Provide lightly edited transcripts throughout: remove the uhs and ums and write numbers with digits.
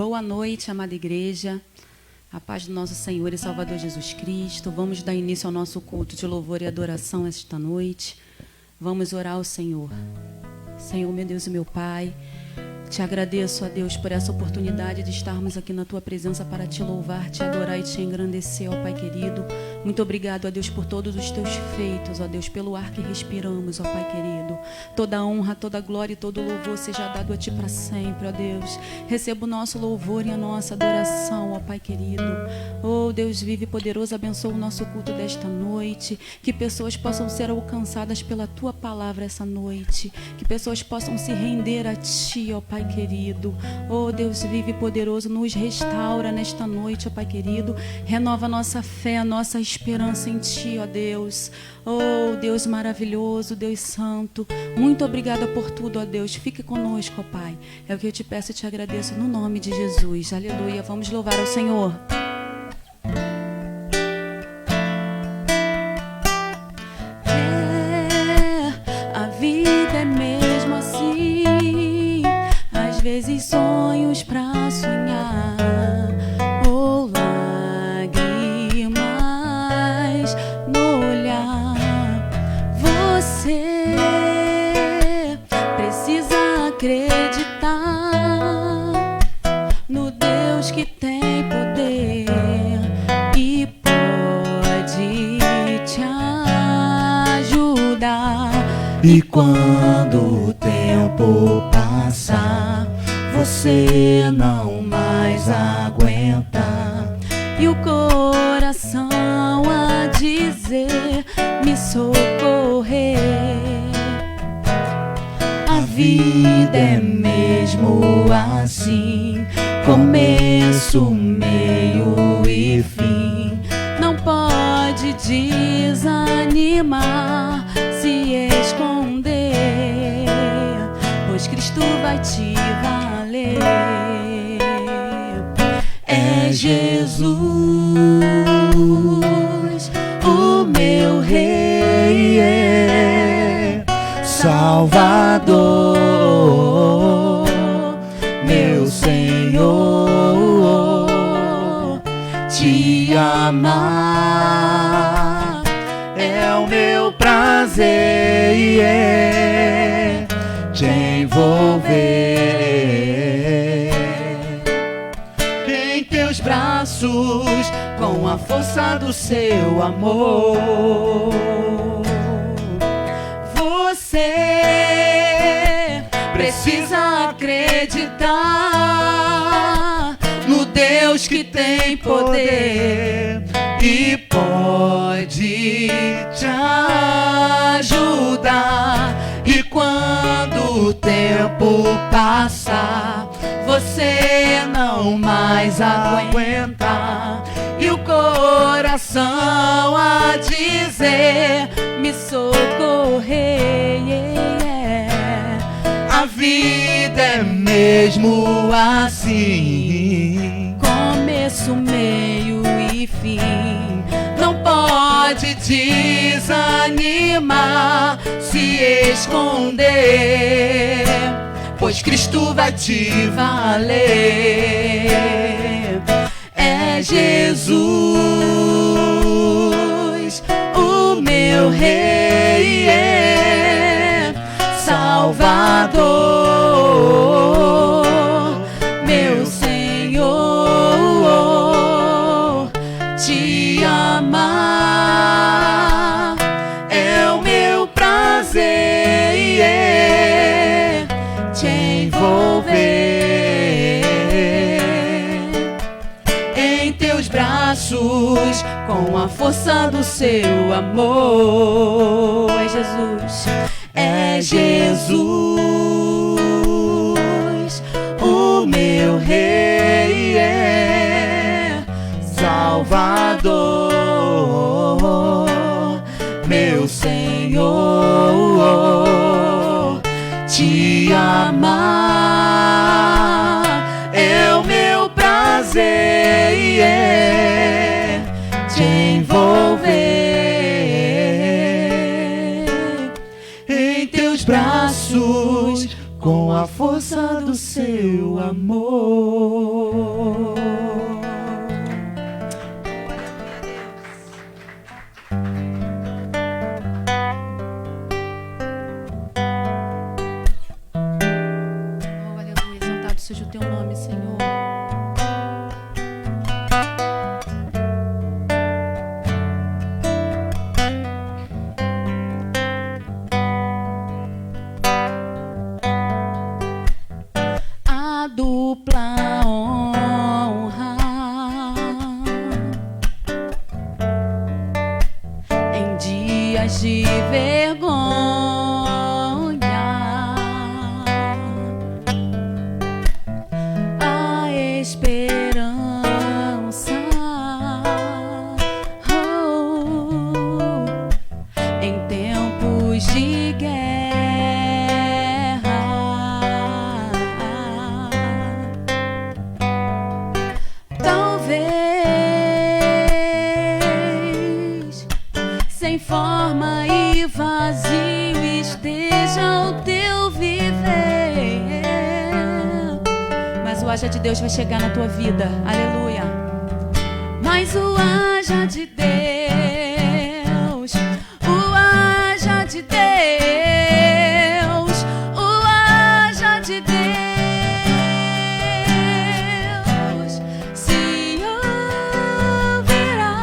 Boa noite, amada igreja. A paz do nosso Senhor e Salvador Jesus Cristo. Vamos dar início ao nosso culto de louvor e adoração esta noite. Vamos orar ao Senhor. Senhor, meu Deus e meu Pai, te agradeço, ó Deus, por essa oportunidade de estarmos aqui na Tua presença para Te louvar, Te adorar e Te engrandecer, ó Pai querido. Muito obrigado, ó Deus, por todos os Teus feitos, ó Deus, pelo ar que respiramos, ó Pai querido. Toda honra, toda glória e todo louvor seja dado a Ti para sempre, ó Deus. Receba o nosso louvor e a nossa adoração, ó Pai querido. Oh, Deus vive poderoso, abençoa o nosso culto desta noite. Que pessoas possam ser alcançadas pela Tua palavra essa noite. Que pessoas possam se render a Ti, ó Pai querido. Oh, Deus vive poderoso, nos restaura nesta noite, ó Pai querido. Renova a nossa fé, a nossa esperança em Ti, ó Deus. Oh, Deus maravilhoso, Deus santo. Muito obrigada por tudo, ó Deus. Fique conosco, ó Pai. É o que eu te peço e te agradeço no nome de Jesus. Aleluia. Vamos louvar ao Senhor. A vida é mesmo assim. Às vezes sonhos pra sonhar, ou lágrimas no olhar. Você precisa acreditar no Deus que tem poder e pode te ajudar. E quando o tempo passar, você não mais aguenta, e o coração a dizer: me socorrer. a vida é mesmo assim, começo, meio e fim. Não pode desanimar, se esconder, pois Cristo vai te valer. É Jesus, o meu Rei, é Salvador, meu Senhor. Te amar é o meu prazer e é te envolver em teus braços com a força do seu amor. Você precisa acreditar no Deus que tem poder e pode te ajudar. E quando o tempo passar, você não mais aguenta, e o coração a dizer: me socorrer. A vida é mesmo assim, Começo, meio e fim. não pode desanimar, se esconder, pois Cristo vai te valer. É Jesus, o meu Rei, é Salvador, meu Senhor. Te amar é o meu prazer e é te envolver em teus braços com a força do seu amor. É Jesus, é Jesus, o meu Rei, é Salvador, meu Senhor. Te amar é o meu prazer e é te envolver em teus braços com a força do seu amor. dias de vergonha, a esperança, em tempos de guerra, talvez sem forma e vazio esteja o teu viver, mas o haja de Deus vai chegar na tua vida, aleluia. Mas o haja de Deus, o haja de Deus, o haja de Deus se ouvirá.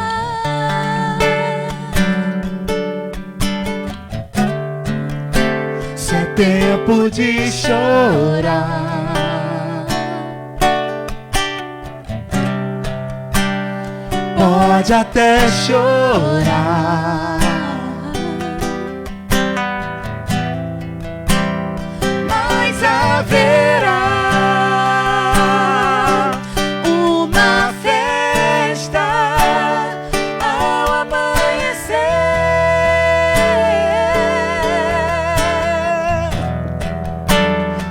Se é tempo de chorar, pode até chorar, mas haverá uma festa ao amanhecer.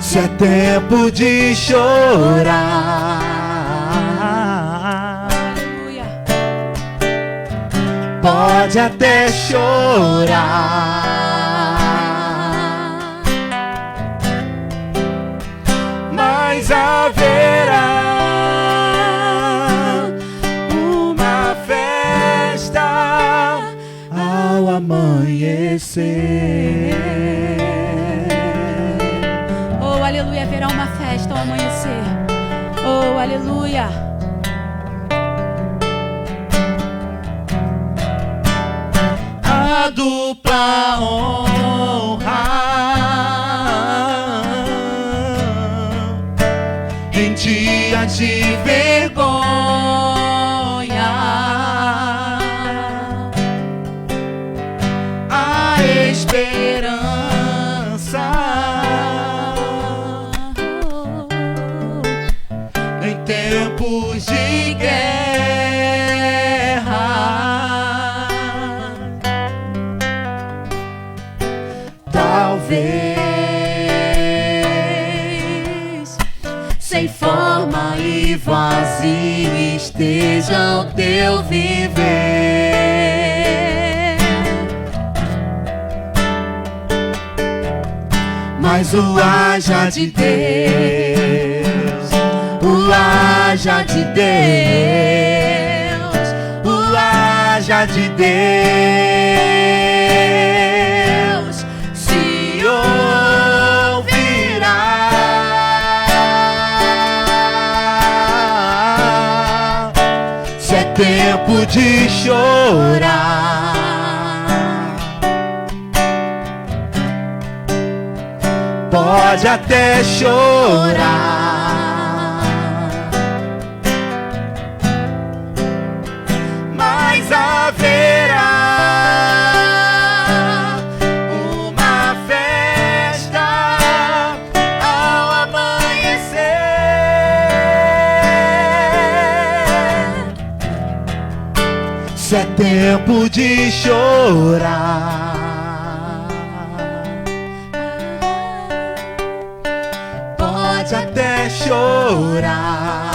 Se é tempo de chorar, pode até chorar, mas haverá uma festa ao amanhecer. Oh, aleluia, haverá uma festa ao amanhecer. Oh, aleluia. A dupla honra em dias de vergonha, a esperança em tempos de guerra, talvez sem forma e vazio esteja o teu viver, mas o haja de Deus, o haja de Deus, o haja de Deus se ouvirá. Se é tempo de chorar, pode até chorar, mas haverá uma festa ao amanhecer. Se é tempo de chorar, pode até chorar,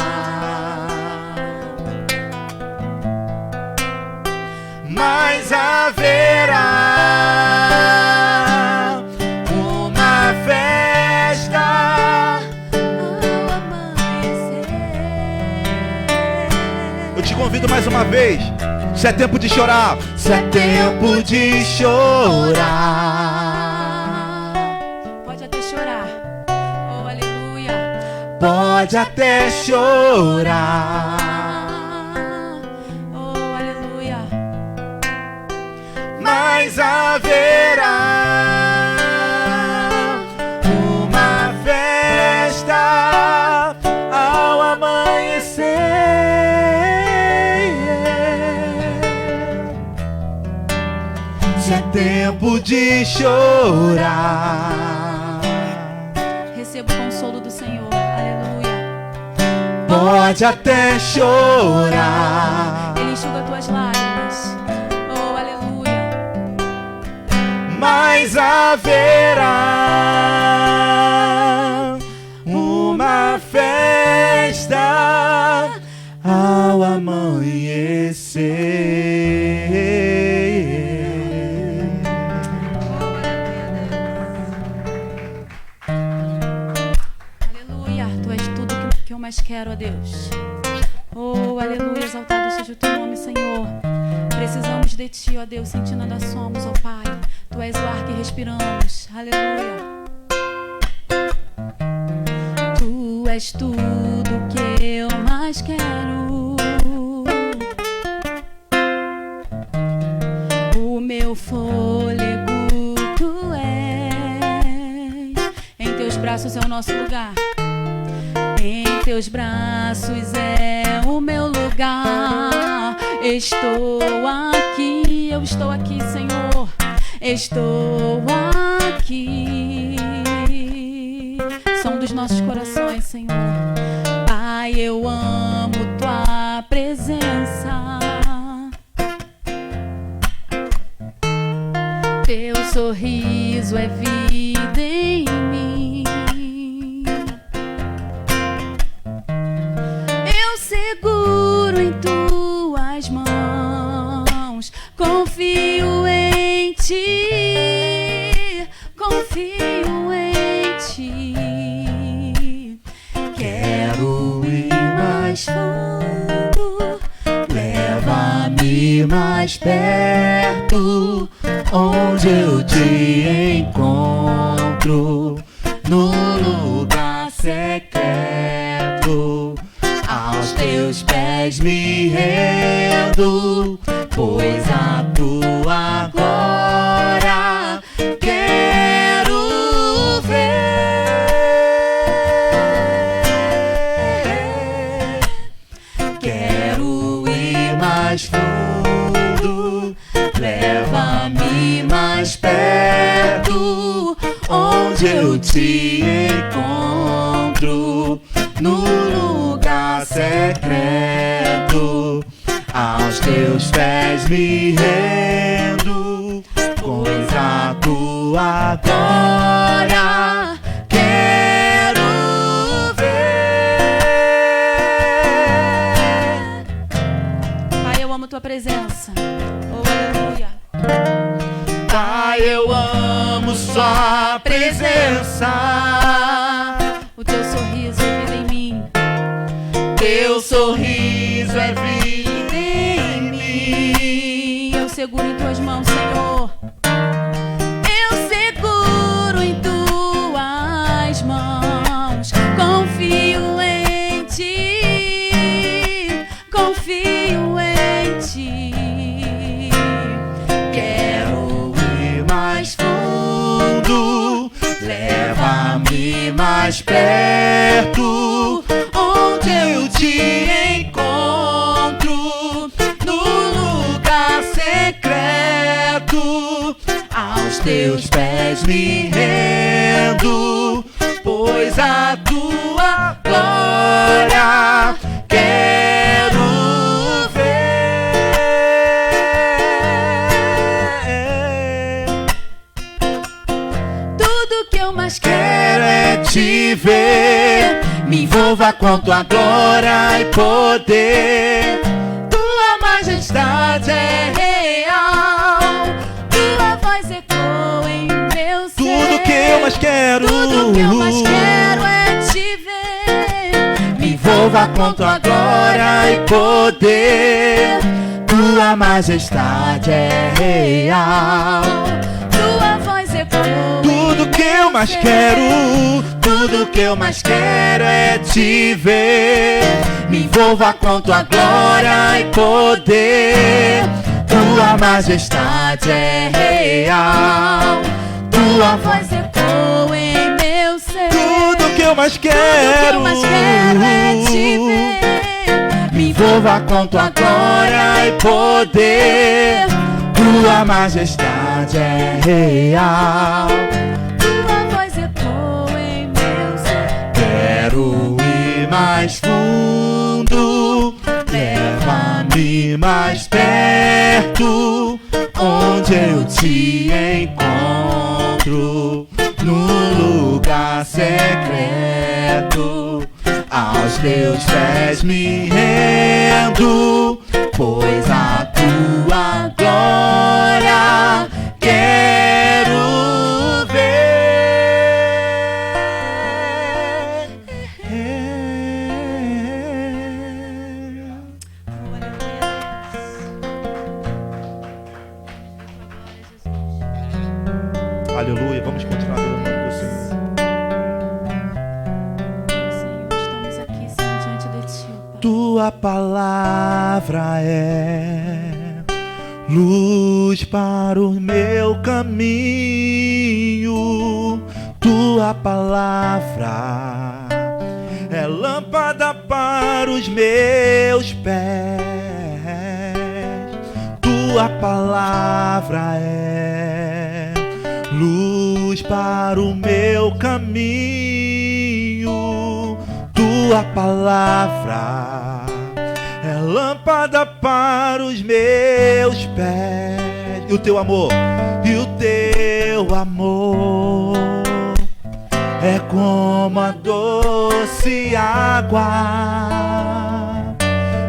mas haverá uma festa Ao amanhecer. Eu te convido mais uma vez. Se é tempo de chorar, se é tempo de chorar, Pode até chorar. Oh, aleluia. pode até chorar, Oh, aleluia. mas haverá uma festa ao amanhecer. Se é tempo de chorar. Receba o consolo do Senhor. Aleluia. Pode até chorar, Ele enxuga tuas lágrimas. Oh, aleluia. mas haverá uma festa ao amanhecer. Aleluia. Tu és tudo que eu mais quero, ó Deus. Oh, aleluia. Exaltado seja o teu nome, Senhor. Precisamos de ti, ó Deus, sem ti nada somos, ó Pai. Tu és o ar que respiramos. Aleluia. Tu és tudo que eu mais quero. O meu fôlego tu és. Em teus braços é o nosso lugar. Em teus braços é o meu lugar. Estou aqui, eu estou aqui, Senhor. Estou aqui. Som dos nossos corações, Senhor. Pai, eu amo tua presença. Teu sorriso é vida em mim. Eu seguro em tuas mãos. Confio em ti. Confio em ti. Quero ir mais fundo. Leva-me mais perto, onde eu te encontro, no lugar secreto. Aos teus pés me rendo, pois a tua glória quero ver. Quero ir mais fundo, leva-me mais perto, onde eu te encontro, no lugar secreto. Aos teus pés me rendo, pois a tua glória quero ver. Pai, eu amo tua presença. Oh, aleluia. Pai, eu amo sua presença. O teu sorriso é vida em mim. Teu sorriso é vida em mim. Eu seguro em tuas mãos, Senhor. Eu seguro em tuas mãos. Confio em ti. Confio em ti. Quero ir mais fundo. Leva-me mais perto, onde eu te encontro, no lugar secreto. Aos teus pés me rendo, pois a tua glória quero ver. Tudo que eu mais Quero é te ver, me envolva com tua glória e poder. Tua majestade é real, tua voz ecoa em meu ser. tudo que eu mais quero. Tudo que eu mais quero é te ver. Me envolva com tua glória e poder. Tua majestade é real, Tua voz ecoa. tudo que eu mais quero. Tudo que eu mais quero é te ver. Me envolva com tua glória e poder. Tua majestade é real, tua voz Voz ecoa em meu ser. tudo que eu mais Tudo que quero. eu mais quero é te ver. Me envolva com tua glória e poder. Tua majestade verdade é real. Tua voz ecoa em meu ser. Quero ir mais fundo, leva-me mais perto, onde eu te encontro, num lugar secreto. Aos teus pés me rendo, pois a tua glória quero ver. Aleluia, vamos continuar pelo nome do Senhor. Estamos aqui, Senhor, diante de ti, Pai. Tua palavra é luz para o meu caminho. Tua palavra é lâmpada para os meus pés. Tua palavra é luz para o meu caminho. Tua palavra é lâmpada para os meus pés. E o teu amor, é como a doce água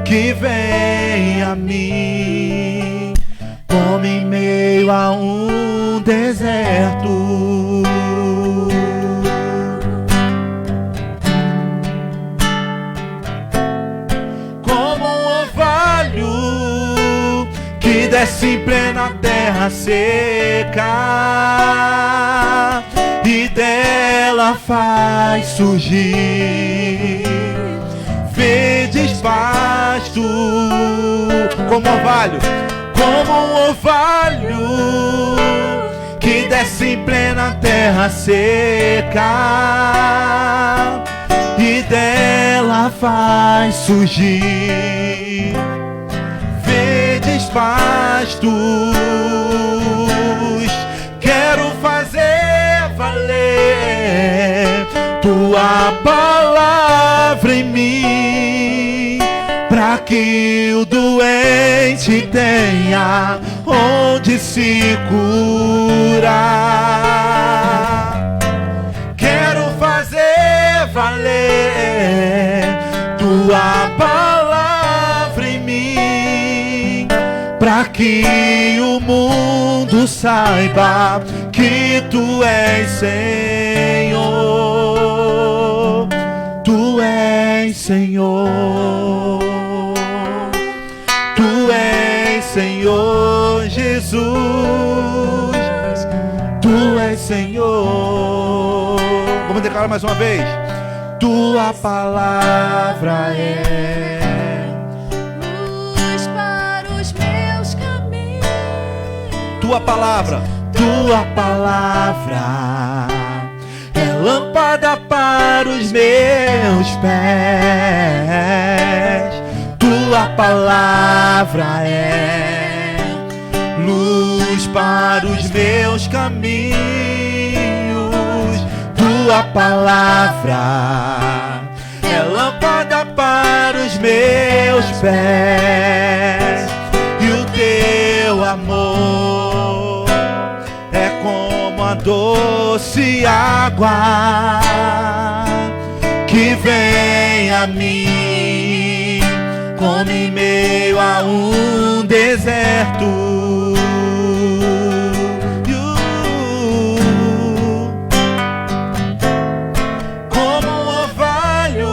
que vem a mim, como em meio a um deserto. Como um orvalho que desce em plena terra seca e dela faz surgir verdes pastos. Como um orvalho que desce em plena terra seca e dela faz surgir verdes pastos. Quero fazer valer tua palavra em mim, para que o doente tenha onde se curar. Quero fazer valer tua palavra em mim, para que o mundo saiba que tu és Senhor. Tu és Senhor. Tu és Senhor Jesus. Tu és Senhor. Vamos declarar mais uma vez. Tua palavra é Luz para os meus caminhos. tua palavra é lâmpada para os meus pés. Tua palavra é luz para os meus caminhos. Tua palavra é lâmpada para os meus pés. E o teu amor é como a doce água que vem a mim, como em meio a um deserto. Como um orvalho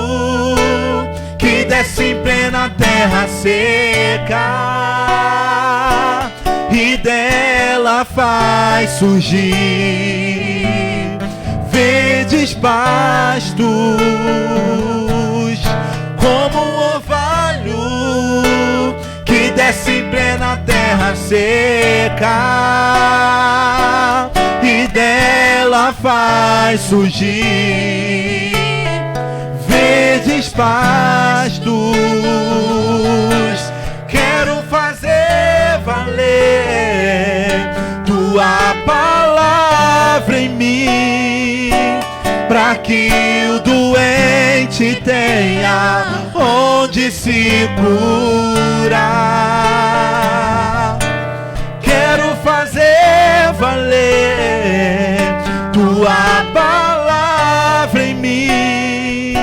que desce em plena terra seca e dela faz surgir verdes pastos. Como um orvalho que desce em plena terra seca e dela faz surgir verdes pastos. Quero fazer valer tua tenha onde se curar. Quero fazer valer tua palavra em mim,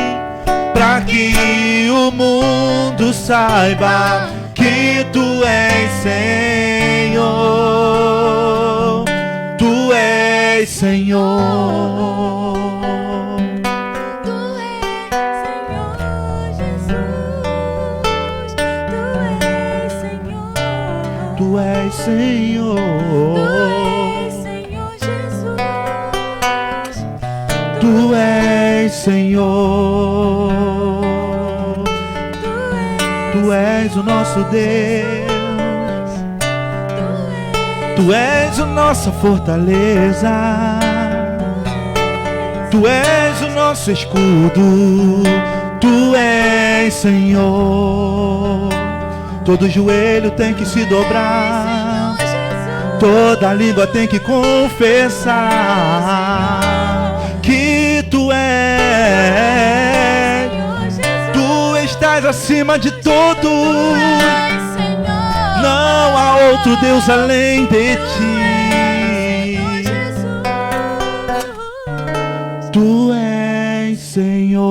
para que o mundo saiba que tu és Senhor. Tu és Senhor. Tu és Senhor. Tu és Senhor. Tu és o nosso Deus. Tu és a nossa fortaleza. Tu és o nosso escudo. Tu és Senhor. Todo joelho tem que se dobrar, toda língua tem que confessar que tu és, tu estás acima de todos, não há outro Deus além de ti. Tu és Senhor.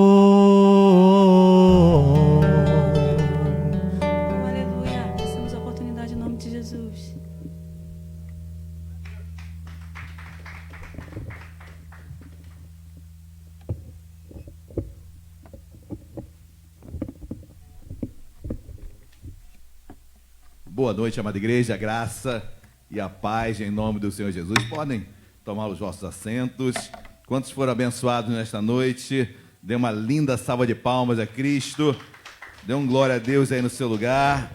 Boa noite, amada igreja, a graça e a paz em nome do Senhor Jesus. Podem tomar os vossos assentos. Quantos foram abençoados nesta noite? Dê uma linda salva de palmas a Cristo. Dê um glória a Deus aí no seu lugar.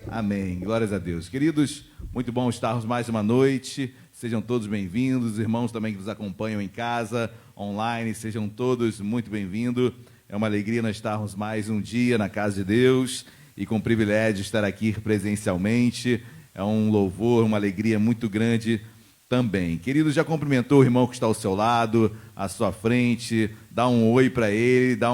Amém. Glórias a Deus. Queridos, muito bom estarmos mais uma noite. Sejam todos bem-vindos. Os irmãos também que nos acompanham em casa, online, sejam todos muito bem-vindos. É uma alegria nós estarmos mais um dia na casa de Deus e com o privilégio de estar aqui presencialmente. É um louvor, uma alegria muito grande também. Querido, já cumprimentou o irmão que está ao seu lado, à sua frente, dá um oi para ele, dá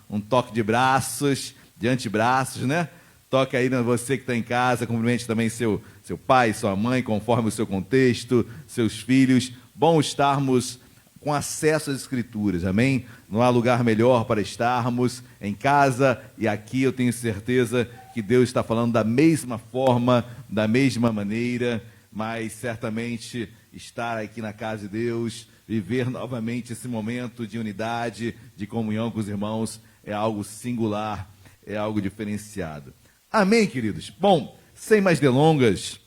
um toque de braços, de antebraços, né? Toque aí você que está em casa, cumprimente também seu pai, sua mãe, conforme o seu contexto, seus filhos. Bom estarmos com acesso às Escrituras, amém? Não há lugar melhor para estarmos em casa, e aqui eu tenho certeza que Deus está falando da mesma forma, da mesma maneira, mas certamente estar aqui na casa de Deus, viver novamente esse momento de unidade, de comunhão com os irmãos, é algo singular, é algo diferenciado. Amém, queridos? Bom, sem mais delongas,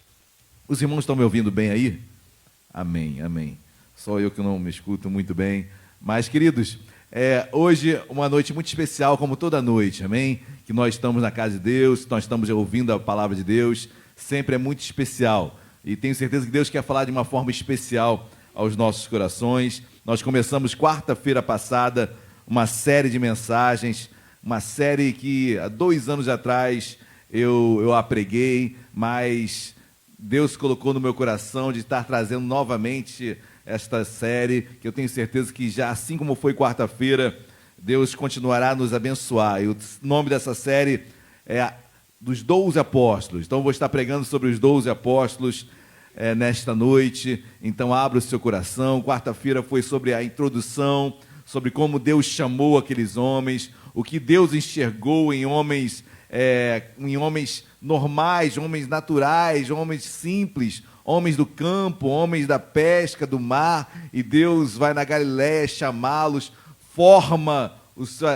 os irmãos estão me ouvindo bem aí? Amém, amém. Só eu que não me escuto muito bem. Mas, queridos, hoje uma noite muito especial, como toda noite, amém? Que nós estamos na casa de Deus, nós estamos ouvindo a palavra de Deus, sempre é muito especial. E tenho certeza que Deus quer falar de uma forma especial aos nossos corações. Nós começamos quarta-feira passada uma série de mensagens, uma série que há 2 anos atrás eu a preguei, mas Deus colocou no meu coração de estar trazendo novamente esta série, que eu tenho certeza que já, assim como foi quarta-feira, Deus continuará a nos abençoar. E o nome dessa série é dos 12 apóstolos. Então, eu vou estar pregando sobre os 12 apóstolos nesta noite. Então, abra o seu coração. Quarta-feira foi sobre a introdução, sobre como Deus chamou aqueles homens, o que Deus enxergou em homens normais, homens naturais, homens simples, homens do campo, homens da pesca, do mar, e Deus vai na Galiléia chamá-los, forma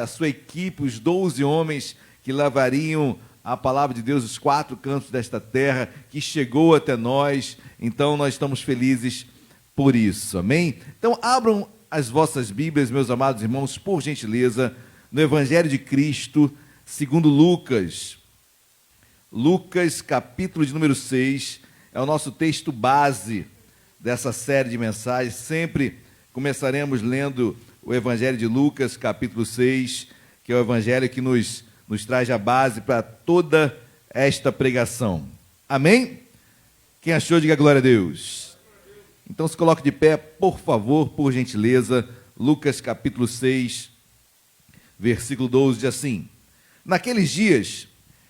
a sua equipe, os 12 homens que levariam a palavra de Deus, os 4 cantos desta terra, que chegou até nós. Então nós estamos felizes por isso, amém? Então abram as vossas Bíblias, meus amados irmãos, por gentileza, no Evangelho de Cristo, segundo Lucas. Lucas, capítulo de número 6, é o nosso texto base dessa série de mensagens. Sempre começaremos lendo o Evangelho de Lucas, capítulo 6, que é o Evangelho que nos traz a base para toda esta pregação. Amém? Quem achou, diga glória a Deus. Então se coloque de pé, por favor, por gentileza. Lucas, capítulo 6, versículo 12, diz assim: naqueles dias,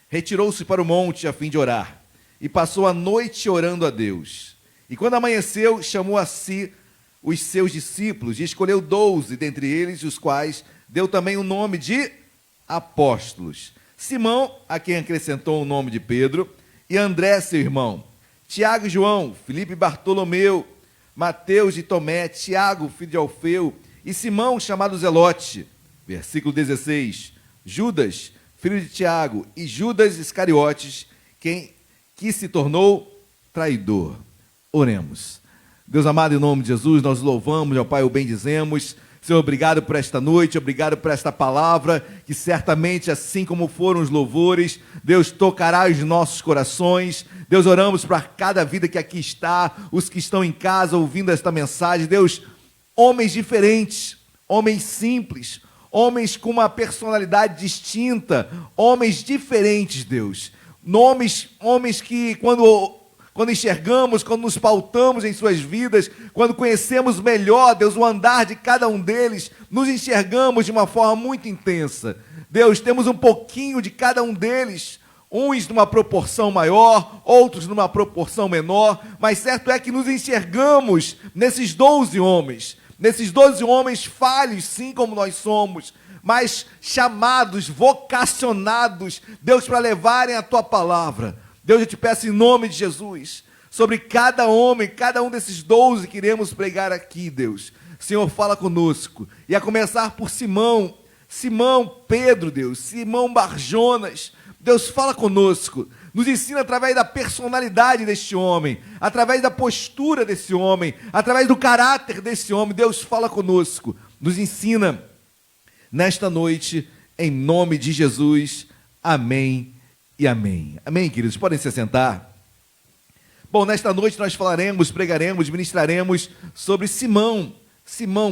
retirou-se para o monte a fim de orar, e passou a noite orando a Deus. E quando amanheceu, chamou a si os seus discípulos, e escolheu 12 dentre eles, os quais deu também o nome de apóstolos. Simão, a quem acrescentou o nome de Pedro, e André, seu irmão, Tiago e João, Filipe e Bartolomeu, Mateus e Tomé, Tiago, filho de Alfeu, e Simão, chamado Zelote. Versículo 16, Judas, filho de Tiago, e Judas Iscariotes, que se tornou traidor. Oremos. Deus amado, em nome de Jesus, nós louvamos, ó Pai, o bendizemos. Senhor, obrigado por esta noite, obrigado por esta palavra, que certamente, assim como foram os louvores, Deus tocará os nossos corações. Deus, oramos para cada vida que aqui está, os que estão em casa ouvindo esta mensagem. Deus, homens diferentes, homens simples, homens com uma personalidade distinta, homens diferentes, Deus. Homens que quando enxergamos, quando nos pautamos em suas vidas, quando conhecemos melhor, Deus, o andar de cada um deles, nos enxergamos de uma forma muito intensa. Deus, temos um pouquinho de cada um deles, uns numa proporção maior, outros numa proporção menor, mas certo é que nos enxergamos nesses 12 homens falhos, sim, como nós somos, mas chamados, vocacionados, Deus, para levarem a Tua palavra. Deus, eu te peço em nome de Jesus, sobre cada homem, cada um desses 12 que iremos pregar aqui, Deus. Senhor, fala conosco. E a começar por Simão Pedro, Deus, Simão Barjonas. Deus, fala conosco. Nos ensina através da personalidade deste homem, através da postura desse homem, através do caráter desse homem. Deus, fala conosco. Nos ensina nesta noite, em nome de Jesus. Amém e amém. Amém, queridos? Podem se assentar. Bom, nesta noite nós falaremos, pregaremos, ministraremos sobre Simão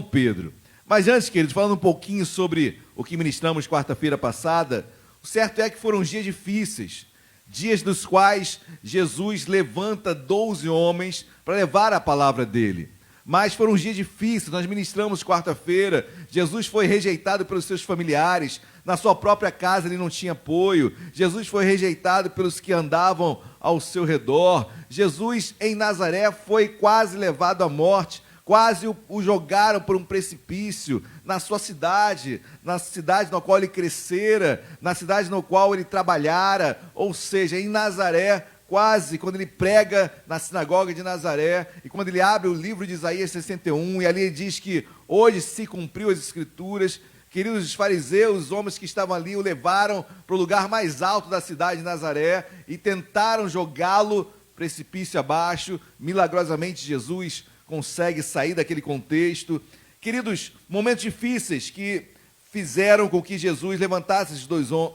Pedro. Mas antes, queridos, falando um pouquinho sobre o que ministramos quarta-feira passada, o certo é que foram dias difíceis, dias dos quais Jesus levanta 12 homens para levar a palavra dele. Mas foram dias difíceis, nós ministramos quarta-feira, Jesus foi rejeitado pelos seus familiares, na sua própria casa ele não tinha apoio, Jesus foi rejeitado pelos que andavam ao seu redor, Jesus em Nazaré foi quase levado à morte, quase o jogaram por um precipício, na sua cidade, na cidade na qual ele crescera, na cidade na qual ele trabalhara, ou seja, em Nazaré, quase, quando ele prega na sinagoga de Nazaré, e quando ele abre o livro de Isaías 61, e ali ele diz que hoje se cumpriu as Escrituras. Queridos, os fariseus, os homens que estavam ali, o levaram para o lugar mais alto da cidade de Nazaré, e tentaram jogá-lo precipício abaixo. Milagrosamente, Jesus consegue sair daquele contexto. Queridos, momentos difíceis que fizeram com que Jesus levantasse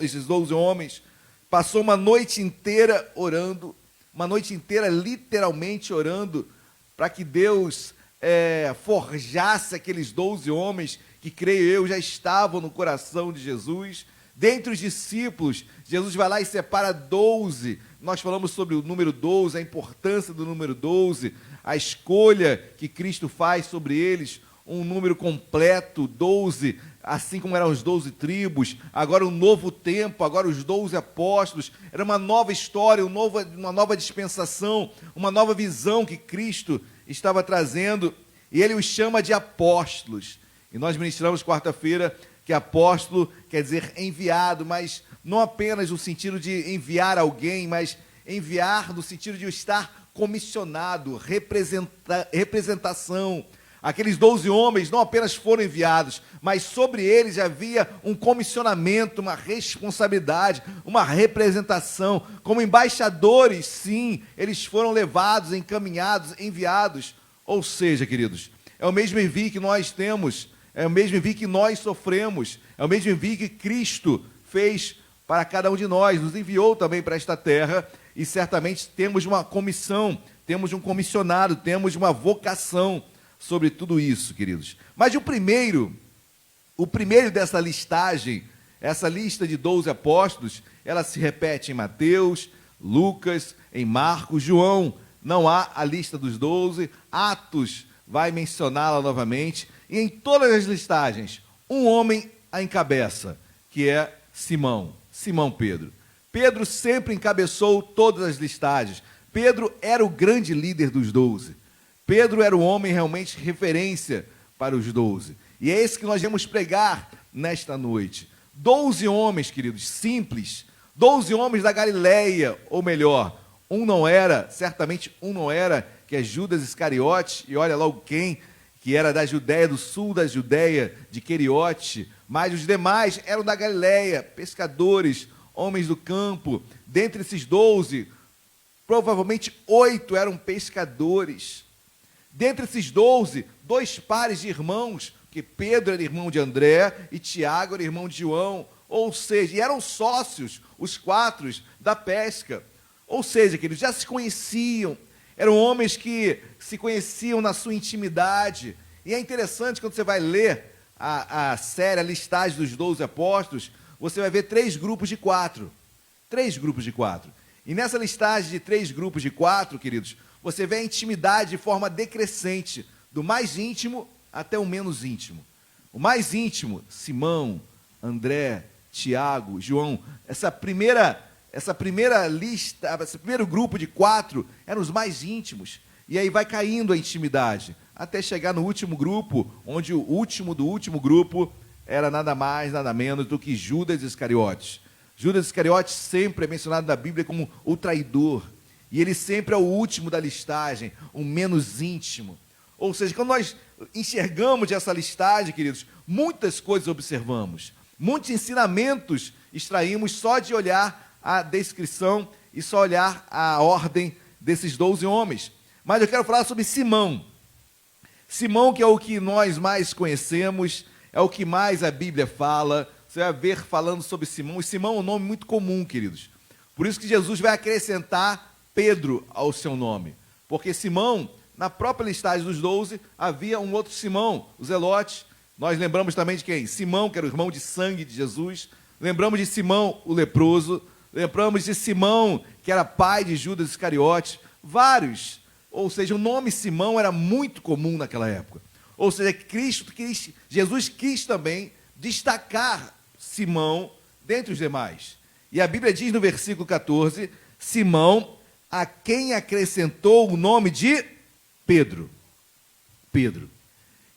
esses 12 homens, passou uma noite inteira orando, uma noite inteira literalmente orando, para que Deus forjasse aqueles 12 homens que, creio eu, já estavam no coração de Jesus. Dentre os discípulos, Jesus vai lá e separa 12. Nós falamos sobre o número 12, a importância do número 12, a escolha que Cristo faz sobre eles, um número completo, 12, assim como eram as 12 tribos, agora um novo tempo, agora os 12 apóstolos, era uma nova história, uma nova dispensação, uma nova visão que Cristo estava trazendo, e ele os chama de apóstolos. E nós ministramos quarta-feira que apóstolo quer dizer enviado, mas não apenas no sentido de enviar alguém, mas enviar no sentido de estar comissionado, representação. Aqueles 12 homens não apenas foram enviados, mas sobre eles havia um comissionamento, uma responsabilidade, uma representação. Como embaixadores, sim, eles foram levados, encaminhados, enviados. Ou seja, queridos, é o mesmo envio que nós temos, é o mesmo envio que nós sofremos, é o mesmo envio que Cristo fez para cada um de nós, nos enviou também para esta terra, e certamente temos uma comissão, temos um comissionado, temos uma vocação sobre tudo isso, queridos. Mas o primeiro dessa listagem, essa lista de 12 apóstolos, ela se repete em Mateus, Lucas, em Marcos, João, não há a lista dos 12, Atos vai mencioná-la novamente, e em todas as listagens, um homem a encabeça, que é Simão Pedro. Pedro sempre encabeçou todas as listagens. Pedro era o grande líder dos 12. Pedro era o homem realmente referência para os 12. E é esse que nós vamos pregar nesta noite. 12 homens, queridos, simples. 12 homens da Galileia, ou melhor, certamente um não era, que é Judas Iscariote, e olha logo quem, que era da Judéia, do sul da Judéia, de Queriote, mas os demais eram da Galileia, pescadores, homens do campo. Dentre esses 12, provavelmente 8 eram pescadores. Dentre esses 12, 2 pares de irmãos, porque Pedro era irmão de André e Tiago era irmão de João, ou seja, e eram sócios, os 4 da pesca. Ou seja, que eles já se conheciam, eram homens que se conheciam na sua intimidade. E é interessante, quando você vai ler a série, a listagem dos 12 apóstolos, você vai ver 3 grupos de 4. 3 grupos de 4. E nessa listagem de 3 grupos de 4, queridos, você vê a intimidade de forma decrescente, do mais íntimo até o menos íntimo. O mais íntimo, Simão, André, Tiago, João. Essa primeira lista, esse primeiro grupo de 4 eram os mais íntimos. E aí vai caindo a intimidade, até chegar no último grupo, onde o último do último grupo era nada mais, nada menos do que Judas Iscariotes. Judas Iscariotes sempre é mencionado na Bíblia como o traidor. E ele sempre é o último da listagem, o menos íntimo. Ou seja, quando nós enxergamos essa listagem, queridos, muitas coisas observamos. Muitos ensinamentos extraímos só de olhar a descrição e só olhar a ordem desses 12 homens. Mas eu quero falar sobre Simão. Simão, que é o que nós mais conhecemos, é o que mais a Bíblia fala. Você vai ver falando sobre Simão. E Simão é um nome muito comum, queridos. Por isso que Jesus vai acrescentar Pedro ao seu nome. Porque Simão, na própria listagem dos 12, havia um outro Simão, o Zelote. Nós lembramos também de quem? Simão, que era o irmão de sangue de Jesus. Lembramos de Simão, o leproso. Lembramos de Simão, que era pai de Judas Iscariote. Vários. Ou seja, o nome Simão era muito comum naquela época. Ou seja, Jesus quis também destacar Simão dentre os demais. E a Bíblia diz no versículo 14, Simão, a quem acrescentou o nome de Pedro. Pedro.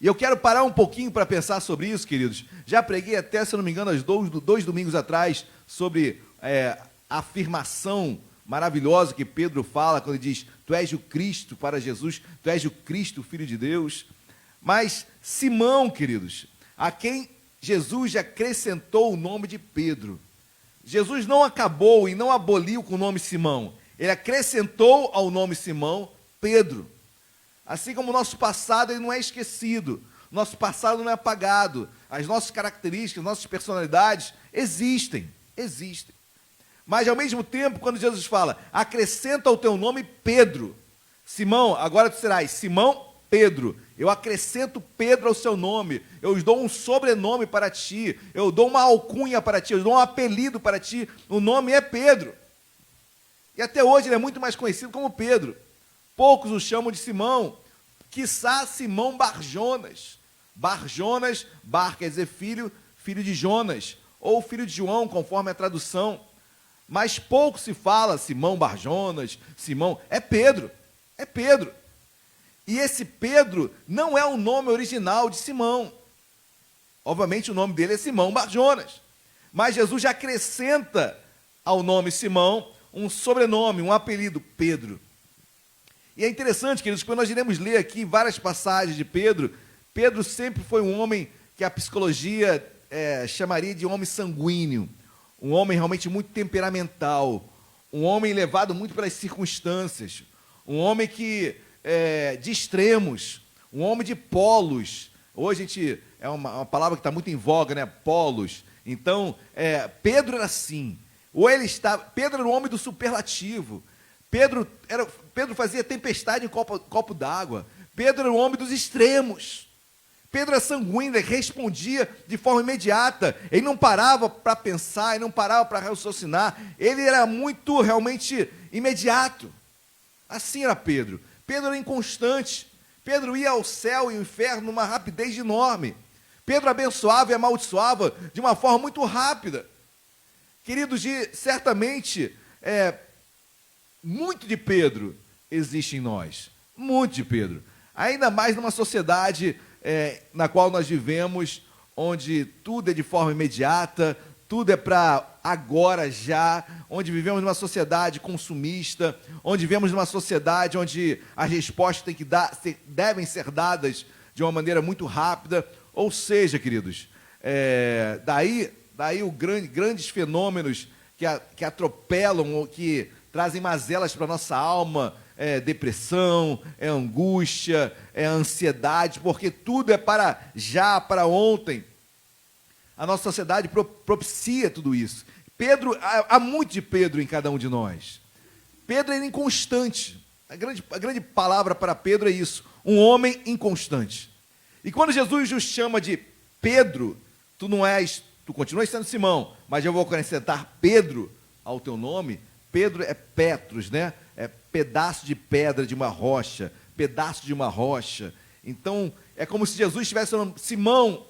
E eu quero parar um pouquinho para pensar sobre isso, queridos. Já preguei até, se não me engano, 2 domingos atrás, sobre a afirmação maravilhosa que Pedro fala, quando ele diz, tu és o Cristo para Jesus, tu és o Cristo, o Filho de Deus. Mas Simão, queridos, a quem Jesus acrescentou o nome de Pedro. Jesus não acabou e não aboliu com o nome Simão. Ele acrescentou ao nome Simão Pedro. Assim como o nosso passado ele não é esquecido, nosso passado não é apagado, as nossas características, nossas personalidades existem. Mas ao mesmo tempo, quando Jesus fala, acrescenta ao teu nome Pedro, Simão, agora tu serás Simão Pedro, eu acrescento Pedro ao seu nome, eu dou um sobrenome para ti, eu dou uma alcunha para ti, eu dou um apelido para ti, o nome é Pedro. E até hoje ele é muito mais conhecido como Pedro. Poucos o chamam de Simão, quiçá Simão Barjonas. Barjonas, Bar quer dizer filho de Jonas, ou filho de João, conforme a tradução. Mas pouco se fala Simão Barjonas, Simão, é Pedro. E esse Pedro não é o nome original de Simão. Obviamente o nome dele é Simão Barjonas. Mas Jesus já acrescenta ao nome Simão um sobrenome, um apelido, Pedro. E é interessante, queridos, quando nós iremos ler aqui várias passagens de Pedro, Pedro sempre foi um homem que a psicologia chamaria de homem sanguíneo, um homem realmente muito temperamental, um homem levado muito pelas circunstâncias, um homem de extremos, um homem de polos. Hoje a gente, é uma palavra que está muito em voga, né? Polos. Então, Pedro era assim. Pedro era o homem do superlativo. Pedro fazia tempestade em copo d'água. Pedro era o homem dos extremos. Pedro era sanguíneo, ele respondia de forma imediata. Ele não parava para pensar, ele não parava para raciocinar. Ele era muito, realmente, imediato. Assim era Pedro. Pedro era inconstante. Pedro ia ao céu e ao inferno numa rapidez enorme. Pedro abençoava e amaldiçoava de uma forma muito rápida. Queridos, certamente, muito de Pedro existe em nós. Muito de Pedro. Ainda mais numa sociedade na qual nós vivemos, onde tudo é de forma imediata, tudo é para agora, já, onde vivemos numa sociedade consumista, onde vivemos numa sociedade onde as respostas devem ser dadas de uma maneira muito rápida. Ou seja, queridos, daí grandes fenômenos que atropelam ou que trazem mazelas para a nossa alma, depressão, angústia, ansiedade, porque tudo é para já, para ontem. A nossa sociedade propicia tudo isso. Há muito de Pedro em cada um de nós. Pedro é inconstante. A grande palavra para Pedro é isso, um homem inconstante. E quando Jesus nos chama de Pedro, tu continuas sendo Simão, mas eu vou acrescentar Pedro ao teu nome. Pedro é Petros, né? É pedaço de pedra de uma rocha, pedaço de uma rocha. Então, é como se Jesus estivesse falando, Simão,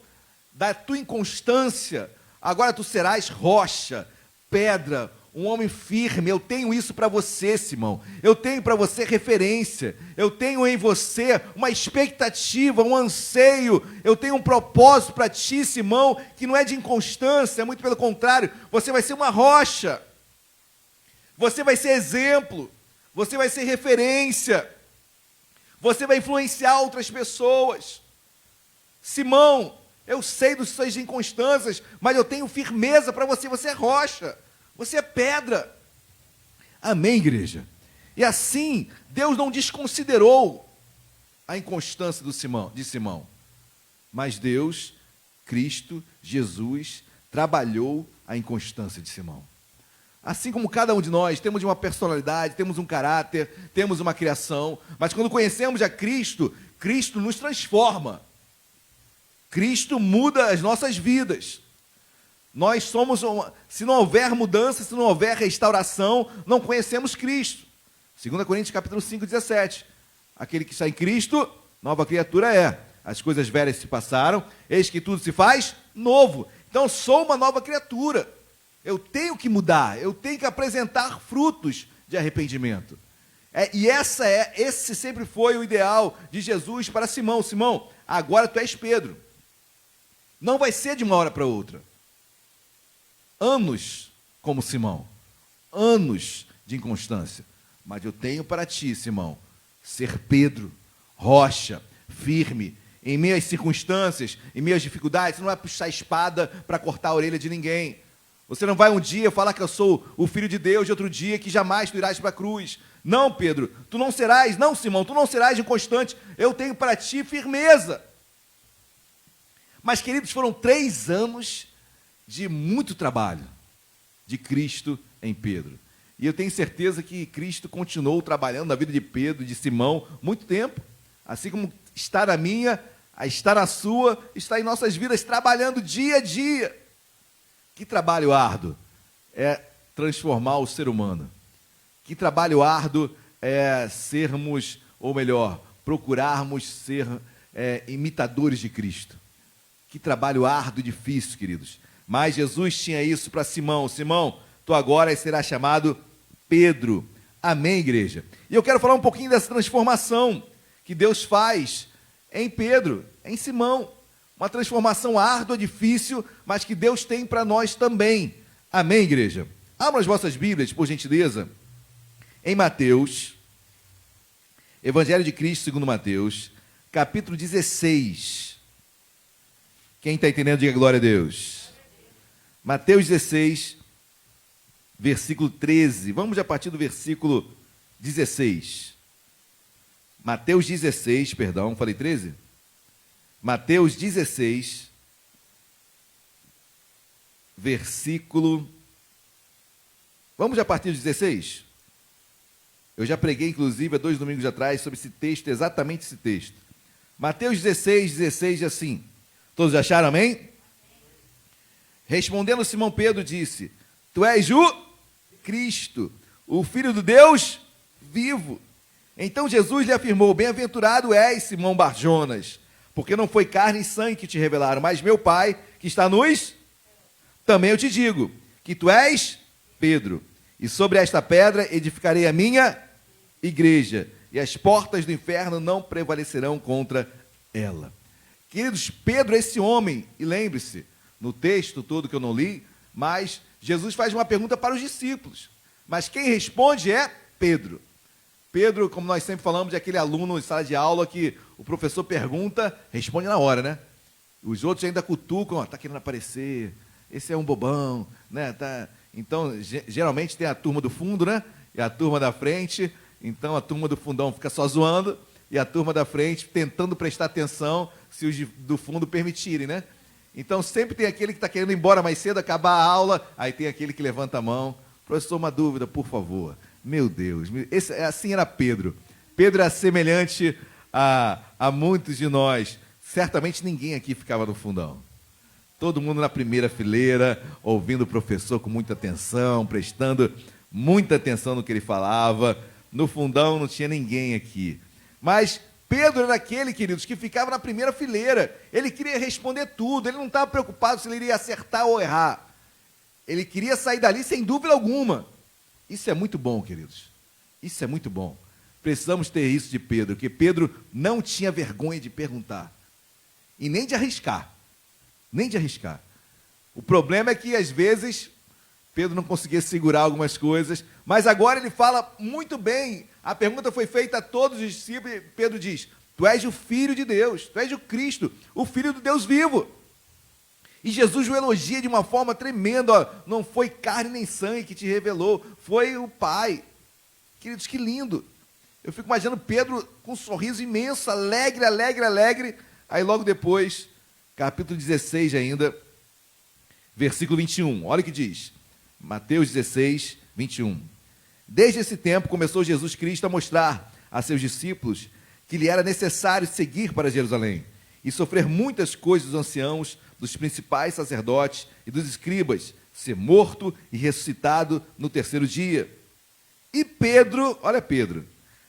da tua inconstância, agora tu serás rocha, pedra, um homem firme. Eu tenho isso para você, Simão. Eu tenho para você referência. Eu tenho em você uma expectativa, um anseio. Eu tenho um propósito para ti, Simão, que não é de inconstância, é muito pelo contrário. Você vai ser uma rocha. Você vai ser exemplo. Você vai ser referência. Você vai influenciar outras pessoas. Simão, eu sei das suas inconstâncias, mas eu tenho firmeza para você. Você é rocha. Você é pedra. Amém, igreja? E assim, Deus não desconsiderou a inconstância de Simão. Mas Deus, Cristo, Jesus, trabalhou a inconstância de Simão. Assim como cada um de nós temos uma personalidade, temos um caráter, temos uma criação, mas quando conhecemos a Cristo, Cristo nos transforma. Cristo muda as nossas vidas. Nós somos, se não houver mudança, se não houver restauração, não conhecemos Cristo. 2 Coríntios capítulo 5, 17. Aquele que está em Cristo, nova criatura é. As coisas velhas se passaram, eis que tudo se faz novo. Então, sou uma nova criatura. Eu tenho que mudar, eu tenho que apresentar frutos de arrependimento. Esse sempre foi o ideal de Jesus para Simão. Simão, agora tu és Pedro. Não vai ser de uma hora para outra. Anos como Simão, anos de inconstância, mas eu tenho para ti, Simão, ser Pedro, rocha, firme, em meio às circunstâncias, em meio às dificuldades. Você não vai puxar a espada para cortar a orelha de ninguém. Você não vai um dia falar que eu sou o filho de Deus, e outro dia que jamais tu irás para a cruz. Não, Pedro, tu não serás, não, Simão, tu não serás inconstante. Eu tenho para ti firmeza. Mas, queridos, foram 3 anos de muito trabalho de Cristo em Pedro. E eu tenho certeza que Cristo continuou trabalhando na vida de Pedro e de Simão muito tempo. Assim como está na minha, está na sua, está em nossas vidas, trabalhando dia a dia. Que trabalho árduo é transformar o ser humano. Que trabalho árduo é sermos, ou melhor, procurarmos ser imitadores de Cristo. Que trabalho árduo e difícil, queridos. Mas Jesus tinha isso para Simão. Simão, tu agora serás chamado Pedro. Amém, igreja? E eu quero falar um pouquinho dessa transformação que Deus faz em Pedro, em Simão. Uma transformação árdua, difícil, mas que Deus tem para nós também. Amém, igreja? Abram as vossas Bíblias, por gentileza, em Mateus, Evangelho de Cristo segundo Mateus, capítulo 16. Quem está entendendo, diga glória a Deus. Mateus 16, versículo 13. Vamos a partir do versículo 16. Mateus 16, perdão, falei 13? Mateus 16, versículo... Vamos a partir do 16? Eu já preguei, inclusive, há 2 domingos atrás, sobre esse texto, exatamente esse texto. Mateus 16, 16, assim. Todos acharam, amém? Respondendo Simão Pedro, disse: Tu és o Cristo, o Filho do Deus vivo. Então Jesus lhe afirmou: Bem-aventurado és, Simão Barjonas, porque não foi carne e sangue que te revelaram, mas meu Pai que está nos... Também eu te digo que tu és Pedro, e sobre esta pedra edificarei a minha igreja, e as portas do inferno não prevalecerão contra ela. Queridos, Pedro é esse homem, e lembre-se, no texto todo que eu não li, mas Jesus faz uma pergunta para os discípulos, mas quem responde é Pedro. Pedro, como nós sempre falamos, é aquele aluno em sala de aula que o professor pergunta, responde na hora, né? Os outros ainda cutucam, está querendo aparecer, esse é um bobão, né? Então, geralmente tem a turma do fundo, né? E a turma da frente. Então, a turma do fundão fica só zoando e a turma da frente tentando prestar atenção se os do fundo permitirem, né? Então, sempre tem aquele que está querendo ir embora mais cedo, acabar a aula, aí tem aquele que levanta a mão. Professor, uma dúvida, por favor. Meu Deus, assim era Pedro. Pedro era semelhante a muitos de nós. Certamente ninguém aqui ficava no fundão. Todo mundo na primeira fileira, ouvindo o professor com muita atenção, prestando muita atenção no que ele falava. No fundão não tinha ninguém aqui. Mas Pedro era aquele, queridos, que ficava na primeira fileira. Ele queria responder tudo, ele não estava preocupado se ele iria acertar ou errar. Ele queria sair dali sem dúvida alguma. Isso é muito bom, queridos. Isso é muito bom. Precisamos ter isso de Pedro, porque Pedro não tinha vergonha de perguntar. E nem de arriscar. Nem de arriscar. O problema é que, às vezes, Pedro não conseguia segurar algumas coisas, mas agora ele fala muito bem. A pergunta foi feita a todos os discípulos, e Pedro diz, tu és o Filho de Deus, tu és o Cristo, o Filho do Deus vivo. E Jesus o elogia de uma forma tremenda, ó, não foi carne nem sangue que te revelou, foi o Pai. Queridos, que lindo. Eu fico imaginando Pedro com um sorriso imenso, alegre, alegre, alegre. Aí logo depois, capítulo 16 ainda, versículo 21, olha o que diz. Mateus 16, 21. Desde esse tempo começou Jesus Cristo a mostrar a seus discípulos que lhe era necessário seguir para Jerusalém e sofrer muitas coisas dos anciãos, dos principais sacerdotes e dos escribas, ser morto e ressuscitado no terceiro dia. E Pedro, olha Pedro,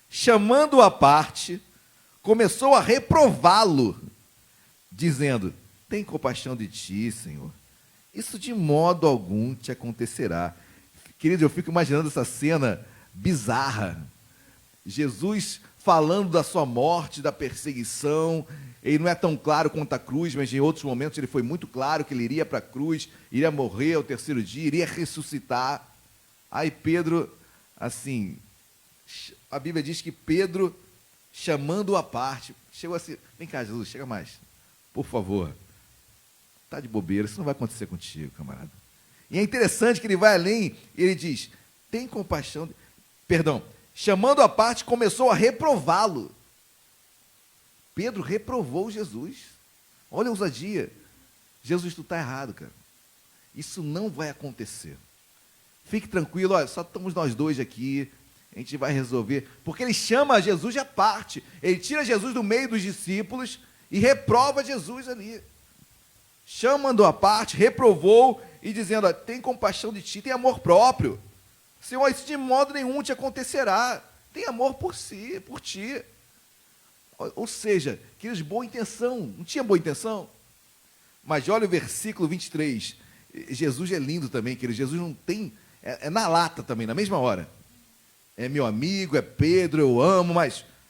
chamando-o à parte, começou a reprová-lo, dizendo, tem compaixão de ti, Senhor. Isso de modo algum te acontecerá. Querido, eu fico imaginando essa cena bizarra. Jesus falando da sua morte, da perseguição. Ele não é tão claro quanto a cruz, mas em outros momentos ele foi muito claro que ele iria para a cruz, iria morrer ao terceiro dia, iria ressuscitar. Aí Pedro, assim, a Bíblia diz que Pedro, chamando-o à parte, chegou assim, vem cá, Jesus, chega mais, por favor. Está de bobeira, isso não vai acontecer contigo, camarada. E é interessante que ele vai além, ele diz, tem compaixão, chamando à parte, começou a reprová-lo. Pedro reprovou Jesus. Olha a ousadia. Jesus, tu está errado, cara. Isso não vai acontecer. Fique tranquilo, olha, só estamos nós dois aqui, a gente vai resolver. Porque ele chama Jesus à parte. Ele tira Jesus do meio dos discípulos e reprova Jesus ali. Chamando à parte, reprovou e dizendo, tem compaixão de ti, tem amor próprio. Senhor, isso de modo nenhum te acontecerá. Tem amor por si, por ti. Ou seja, queridos, boa intenção. Não tinha boa intenção? Mas olha o versículo 23. Jesus é lindo também, queridos. Jesus não tem... É na lata também, na mesma hora. É meu amigo, é Pedro, eu amo,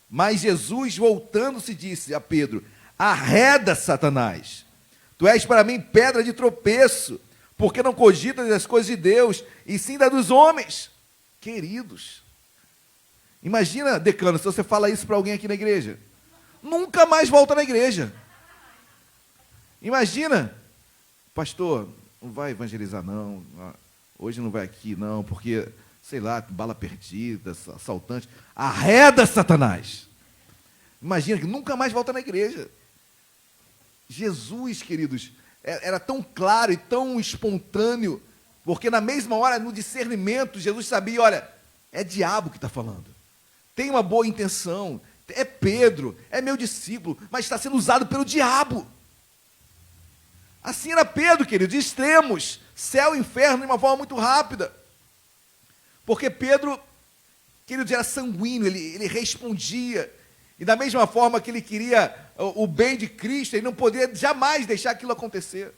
mas Jesus, voltando-se, disse a Pedro, arreda, Satanás. Tu és para mim pedra de tropeço, porque não cogitas das coisas de Deus, e sim das dos homens. Queridos, imagina, decano, se você fala isso para alguém aqui na igreja, nunca mais volta na igreja. Imagina, pastor, não vai evangelizar não, hoje não vai aqui não, porque, sei lá, bala perdida, assaltante. Arreda, Satanás. Imagina que nunca mais volta na igreja. Jesus, queridos, era tão claro e tão espontâneo, porque na mesma hora, no discernimento, Jesus sabia, olha, é diabo que está falando. Tem uma boa intenção, é Pedro, é meu discípulo, mas está sendo usado pelo diabo. Assim era Pedro, queridos, de extremos, céu e inferno de uma forma muito rápida. Porque Pedro, queridos, era sanguíneo, ele respondia, E da mesma forma que ele queria o bem de Cristo, ele não poderia jamais deixar aquilo acontecer.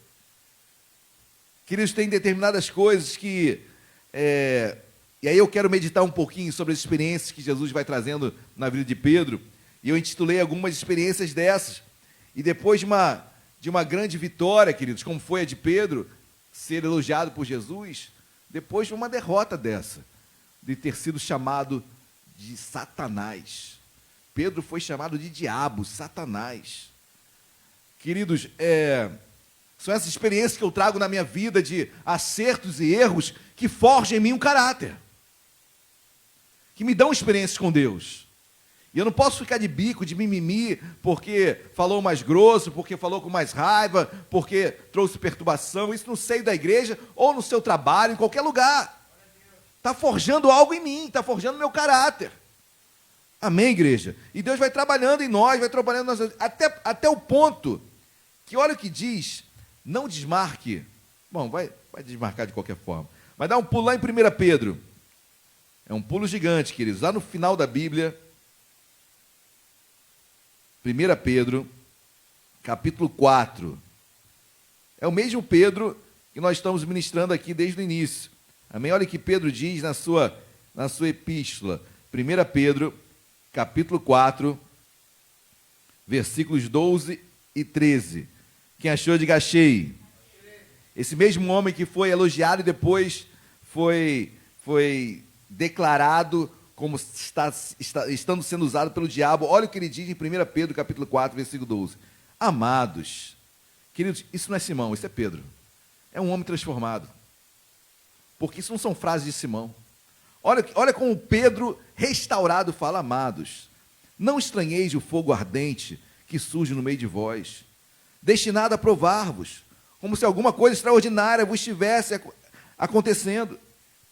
Queridos, tem determinadas coisas que... E aí eu quero meditar um pouquinho sobre as experiências que Jesus vai trazendo na vida de Pedro. E eu intitulei algumas experiências dessas. E depois de uma grande vitória, queridos, como foi a de Pedro, ser elogiado por Jesus, depois de uma derrota dessa, de ter sido chamado de Satanás. Pedro foi chamado de diabo, Satanás. Queridos, são essas experiências que eu trago na minha vida de acertos e erros que forjam em mim um caráter, que me dão experiências com Deus. E eu não posso ficar de bico, de mimimi, porque falou mais grosso, porque falou com mais raiva, porque trouxe perturbação, isso no seio da igreja, ou no seu trabalho, em qualquer lugar. Está forjando algo em mim, está forjando meu caráter. Amém, igreja? E Deus vai trabalhando em nós, vai trabalhando em nós, até o ponto que, olha o que diz, não desmarque. Bom, vai desmarcar de qualquer forma. Vai dar um pulo lá em 1 Pedro. É um pulo gigante, queridos. Lá no final da Bíblia, 1 Pedro, capítulo 4. É o mesmo Pedro que nós estamos ministrando aqui desde o início. Amém? Olha o que Pedro diz na sua epístola. 1 Pedro, capítulo 4, versículos 12 e 13. Quem achou, diga achei. Esse mesmo homem que foi elogiado e depois foi declarado como estando sendo usado pelo diabo. Olha o que ele diz em 1 Pedro, capítulo 4, versículo 12. Amados, queridos, isso não é Simão, isso é Pedro. É um homem transformado. Porque isso não são frases de Simão. Olha como Pedro, restaurado, fala: amados, não estranheis o fogo ardente que surge no meio de vós, destinado a provar-vos, como se alguma coisa extraordinária vos estivesse acontecendo.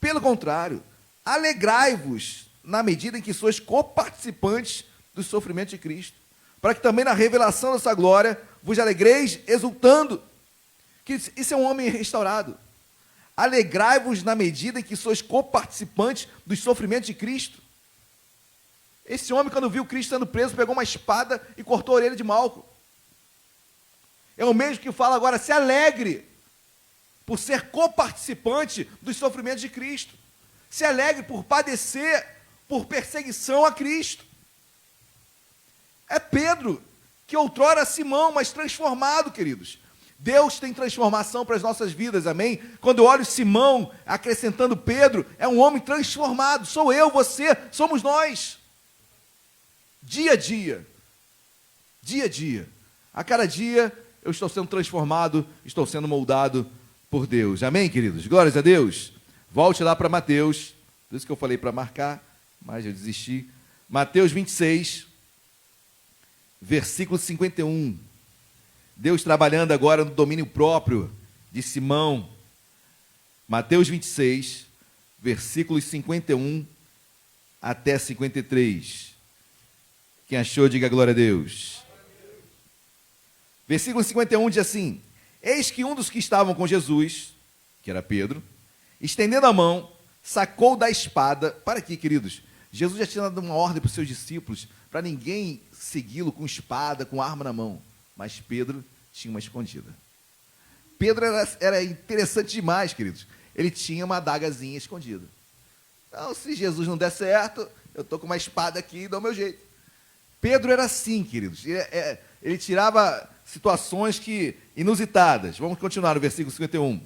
Pelo contrário, alegrai-vos na medida em que sois coparticipantes dos sofrimentos de Cristo, para que também na revelação da sua glória vos alegreis exultando. Que isso é um homem restaurado. Alegrai-vos na medida em que sois coparticipantes dos sofrimentos de Cristo. Esse homem, quando viu Cristo sendo preso, pegou uma espada e cortou a orelha de Malco. É o mesmo que fala agora: se alegre por ser coparticipante dos sofrimentos de Cristo. Se alegre por padecer por perseguição a Cristo. É Pedro, que outrora Simão, mas transformado, queridos. Deus tem transformação para as nossas vidas, amém? Quando eu olho Simão acrescentando Pedro, é um homem transformado. Sou eu, você, somos nós. Dia a dia, a cada dia eu estou sendo transformado, estou sendo moldado por Deus. Amém, queridos? Glórias a Deus. Volte lá para Mateus, por isso que eu falei para marcar, mas eu desisti. Mateus 26, versículo 51. Deus trabalhando agora no domínio próprio de Simão. Mateus 26, versículos 51 até 53. Quem achou, diga glória a Deus. Versículo 51 diz assim: eis que um dos que estavam com Jesus, que era Pedro, estendendo a mão, sacou da espada. Para aqui, queridos. Jesus já tinha dado uma ordem para os seus discípulos, para ninguém segui-lo com espada, com arma na mão. Mas Pedro tinha uma escondida. Pedro era interessante demais, queridos. Ele tinha uma adagazinha escondida. Então, se Jesus não der certo, eu estou com uma espada aqui e dou o meu jeito. Pedro era assim, queridos. Ele tirava situações inusitadas. Vamos continuar no versículo 51.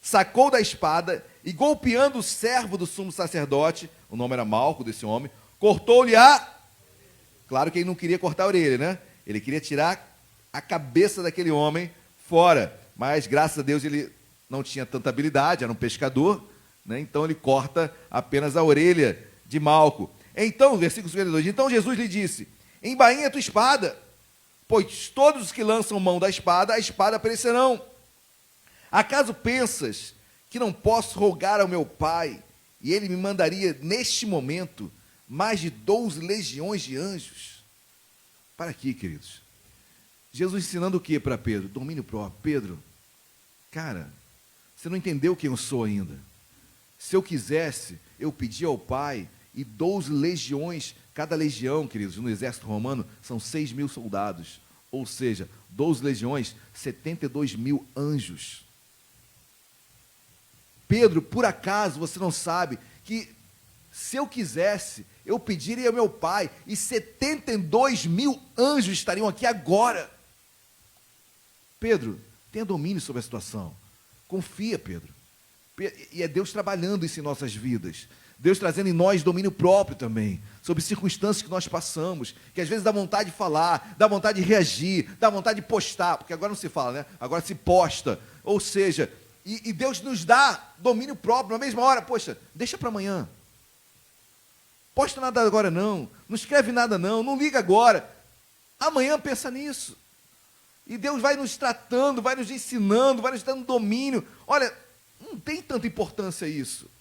Sacou da espada e, golpeando o servo do sumo sacerdote, o nome era Malco desse homem, cortou-lhe Claro que ele não queria cortar a orelha, né? Ele queria tirar a cabeça daquele homem fora. Mas, graças a Deus, ele não tinha tanta habilidade, era um pescador, né? Então ele corta apenas a orelha de Malco. Então, versículo 52, então Jesus lhe disse: embainha a tua espada, pois todos os que lançam mão da espada, a espada perecerão. Acaso pensas que não posso rogar ao meu Pai, e ele me mandaria neste momento mais de 12 legiões de anjos? Para aqui, queridos. Jesus ensinando o que para Pedro? Domínio próprio. Pedro, cara, você não entendeu quem eu sou ainda. Se eu quisesse, eu pedia ao Pai e 12 legiões. Cada legião, queridos, no exército romano, são 6.000 soldados. Ou seja, 12 legiões, 72.000 anjos. Pedro, por acaso você não sabe que se eu quisesse, eu pediria ao meu Pai e 72.000 anjos estariam aqui agora. Pedro, tenha domínio sobre a situação. Confia, Pedro. E é Deus trabalhando isso em nossas vidas. Deus trazendo em nós domínio próprio também, sobre circunstâncias que nós passamos, que às vezes dá vontade de falar, dá vontade de reagir, dá vontade de postar, porque agora não se fala, né? Agora se posta. Ou seja, e Deus nos dá domínio próprio na mesma hora. Poxa, deixa para amanhã. Posta nada agora não escreve nada não liga agora. Amanhã pensa nisso. E Deus vai nos tratando, vai nos ensinando, vai nos dando domínio. Olha, não tem tanta importância isso.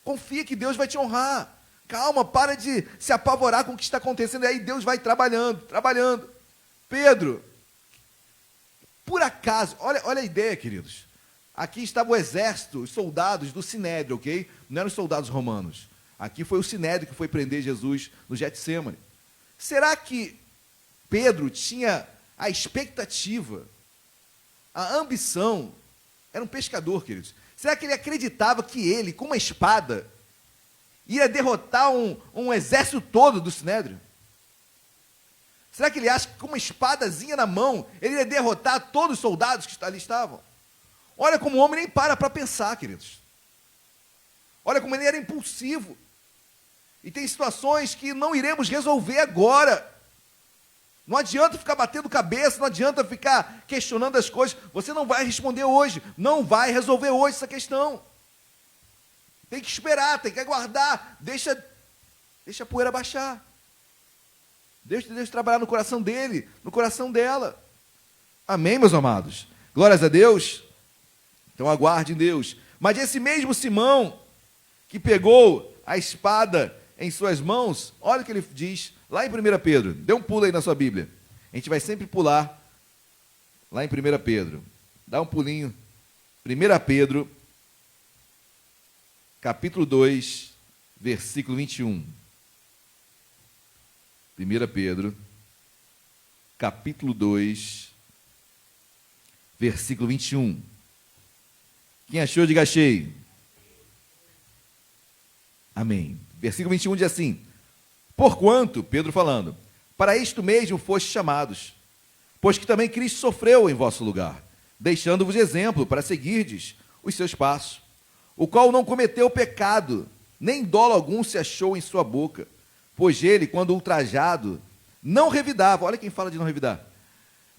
Confia que Deus vai te honrar. Calma, para de se apavorar com o que está acontecendo. E aí Deus vai trabalhando. Pedro, por acaso, olha a ideia, queridos. Aqui estava o exército, os soldados do Sinédrio, ok? Não eram os soldados romanos. Aqui foi o Sinédrio que foi prender Jesus no Getsêmani. Será que Pedro tinha a expectativa, a ambição? Era um pescador, queridos. Será que ele acreditava que ele, com uma espada, ia derrotar um exército todo do Sinédrio? Será que ele acha que com uma espadazinha na mão, ele ia derrotar todos os soldados que ali estavam? Olha como o homem nem para pensar, queridos. Olha como ele era impulsivo. E tem situações que não iremos resolver agora. Não adianta ficar batendo cabeça, não adianta ficar questionando as coisas. Você não vai responder hoje, não vai resolver hoje essa questão. Tem que esperar, tem que aguardar. Deixa a poeira baixar. Deixa Deus trabalhar no coração dele, no coração dela. Amém, meus amados? Glórias a Deus. Então aguarde em Deus. Mas esse mesmo Simão, que pegou a espada em suas mãos, olha o que ele diz lá em 1 Pedro. Dê um pulo aí na sua Bíblia. A gente vai sempre pular lá em 1 Pedro. Dá um pulinho. 1 Pedro, capítulo 2, versículo 21. 1 Pedro, capítulo 2, versículo 21. Quem achou, diga achei. Amém. Versículo 21 diz assim: porquanto, Pedro falando, para isto mesmo fostes chamados, pois que também Cristo sofreu em vosso lugar, deixando-vos exemplo para seguirdes os seus passos, o qual não cometeu pecado, nem dolo algum se achou em sua boca, pois ele, quando ultrajado, não revidava. Olha quem fala de não revidar.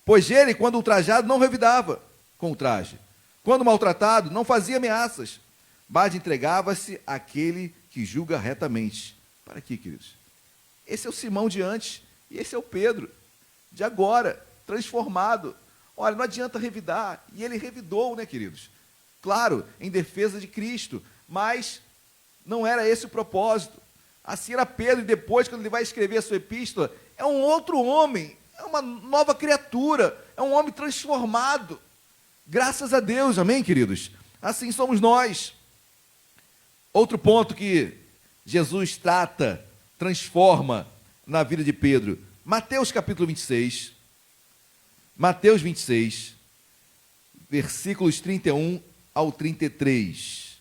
Pois ele, quando ultrajado, não revidava com ultraje. Quando maltratado, não fazia ameaças, mas entregava-se àquele que julga retamente. Para aqui, queridos. Esse é o Simão de antes, e esse é o Pedro de agora, transformado. Olha, não adianta revidar. E ele revidou, né, queridos? Claro, em defesa de Cristo, mas não era esse o propósito. Assim era Pedro, e depois, quando ele vai escrever a sua epístola, é um outro homem, é uma nova criatura, é um homem transformado. Graças a Deus, amém, queridos? Assim somos nós. Outro ponto que Jesus trata, transforma na vida de Pedro. Mateus capítulo 26. Mateus 26, versículos 31 ao 33.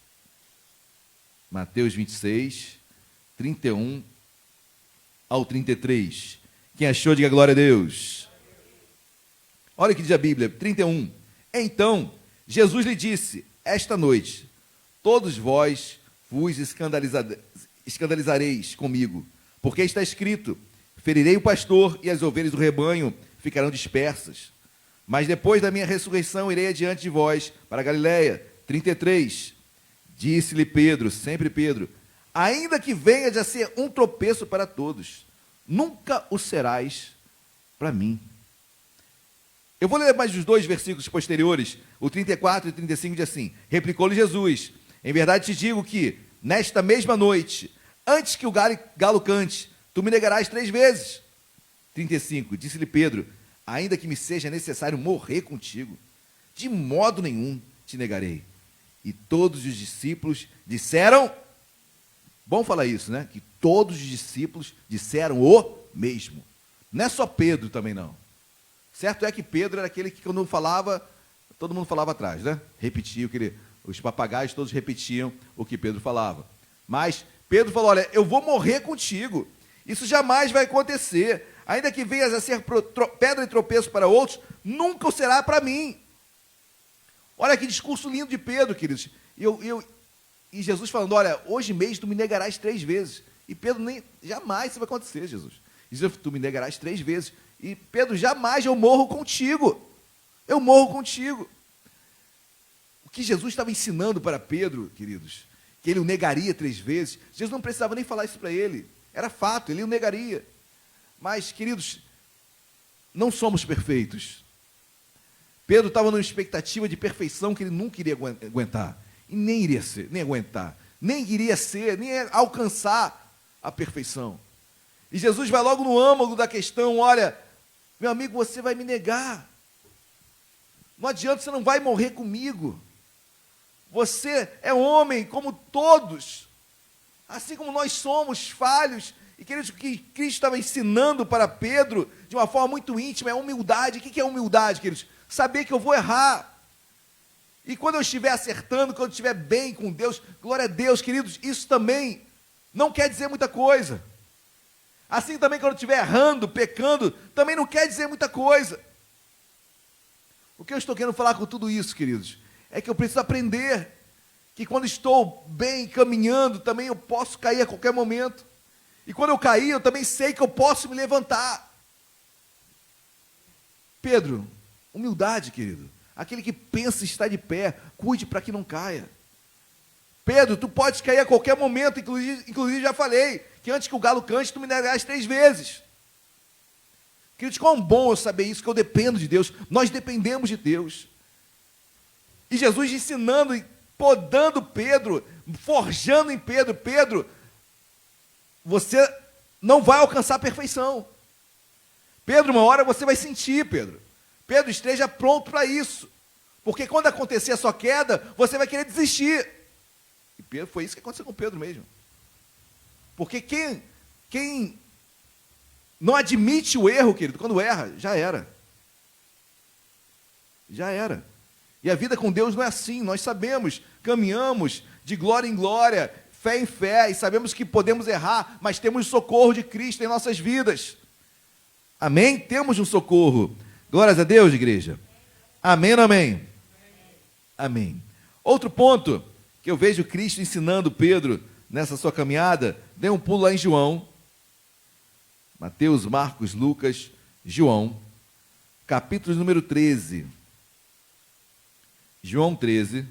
Mateus 26, 31 ao 33. Quem achou, diga glória a Deus. Olha o que diz a Bíblia, 31. Então, Jesus lhe disse, esta noite, todos vós vos escandalizareis comigo, porque está escrito, ferirei o pastor e as ovelhas do rebanho ficarão dispersas. Mas depois da minha ressurreição irei adiante de vós para a Galiléia. 33. Disse-lhe Pedro, sempre Pedro, ainda que venha a ser um tropeço para todos, nunca o serás para mim. Eu vou ler mais os dois versículos posteriores, o 34 e 35 diz assim, replicou-lhe Jesus, em verdade te digo que, nesta mesma noite, antes que o galo cante, tu me negarás 3 vezes. 35, disse-lhe Pedro, ainda que me seja necessário morrer contigo, de modo nenhum te negarei. E todos os discípulos disseram, bom falar isso, né? Que todos os discípulos disseram o mesmo. Não é só Pedro também, não. Certo é que Pedro era aquele que, quando falava, todo mundo falava atrás, né? Repetia os papagaios todos repetiam o que Pedro falava. Mas Pedro falou, olha, eu vou morrer contigo. Isso jamais vai acontecer. Ainda que venhas a ser pedra de tropeço para outros, nunca o será para mim. Olha que discurso lindo de Pedro, queridos. E Jesus falando, olha, hoje mesmo tu me negarás 3 vezes. E Pedro, jamais isso vai acontecer, Jesus. Diz, tu me negarás 3 vezes. E Pedro, jamais eu morro contigo. Eu morro contigo. O que Jesus estava ensinando para Pedro, queridos, que ele o negaria 3 vezes, Jesus não precisava nem falar isso para ele. Era fato, ele o negaria. Mas, queridos, não somos perfeitos. Pedro estava numa expectativa de perfeição que ele nunca iria aguentar. E nem iria ser, nem aguentar. Nem iria ser, nem alcançar a perfeição. E Jesus vai logo no âmago da questão, olha, meu amigo, você vai me negar. Não adianta, você não vai morrer comigo. Você é homem como todos. Assim como nós somos falhos. E, queridos, o que Cristo estava ensinando para Pedro, de uma forma muito íntima, é humildade. O que é humildade, queridos? Saber que eu vou errar. E quando eu estiver acertando, quando eu estiver bem com Deus, glória a Deus, queridos, isso também não quer dizer muita coisa. Assim também quando eu estiver errando, pecando, também não quer dizer muita coisa. O que eu estou querendo falar com tudo isso, queridos, é que eu preciso aprender que quando estou bem, caminhando, também eu posso cair a qualquer momento. E quando eu cair, eu também sei que eu posso me levantar. Pedro, humildade, querido. Aquele que pensa estar de pé, cuide para que não caia. Pedro, tu podes cair a qualquer momento, inclusive já falei, que antes que o galo cante, tu me negarás 3 vezes. Queridos, quão bom eu saber isso, que eu dependo de Deus. Nós dependemos de Deus. E Jesus ensinando, podando Pedro, forjando em Pedro. Pedro, você não vai alcançar a perfeição. Pedro, uma hora você vai sentir, Pedro. Pedro, esteja pronto para isso. Porque quando acontecer a sua queda, você vai querer desistir. E Pedro, foi isso que aconteceu com Pedro mesmo. Porque quem não admite o erro, querido, quando erra, já era. Já era. E a vida com Deus não é assim. Nós sabemos, caminhamos de glória em glória, fé em fé, e sabemos que podemos errar, mas temos o socorro de Cristo em nossas vidas. Amém? Temos um socorro. Glórias a Deus, igreja. Amém ou não amém? Amém. Outro ponto que eu vejo Cristo ensinando Pedro nessa sua caminhada, dê um pulo lá em João. Mateus, Marcos, Lucas, João, capítulo número 13. João 13.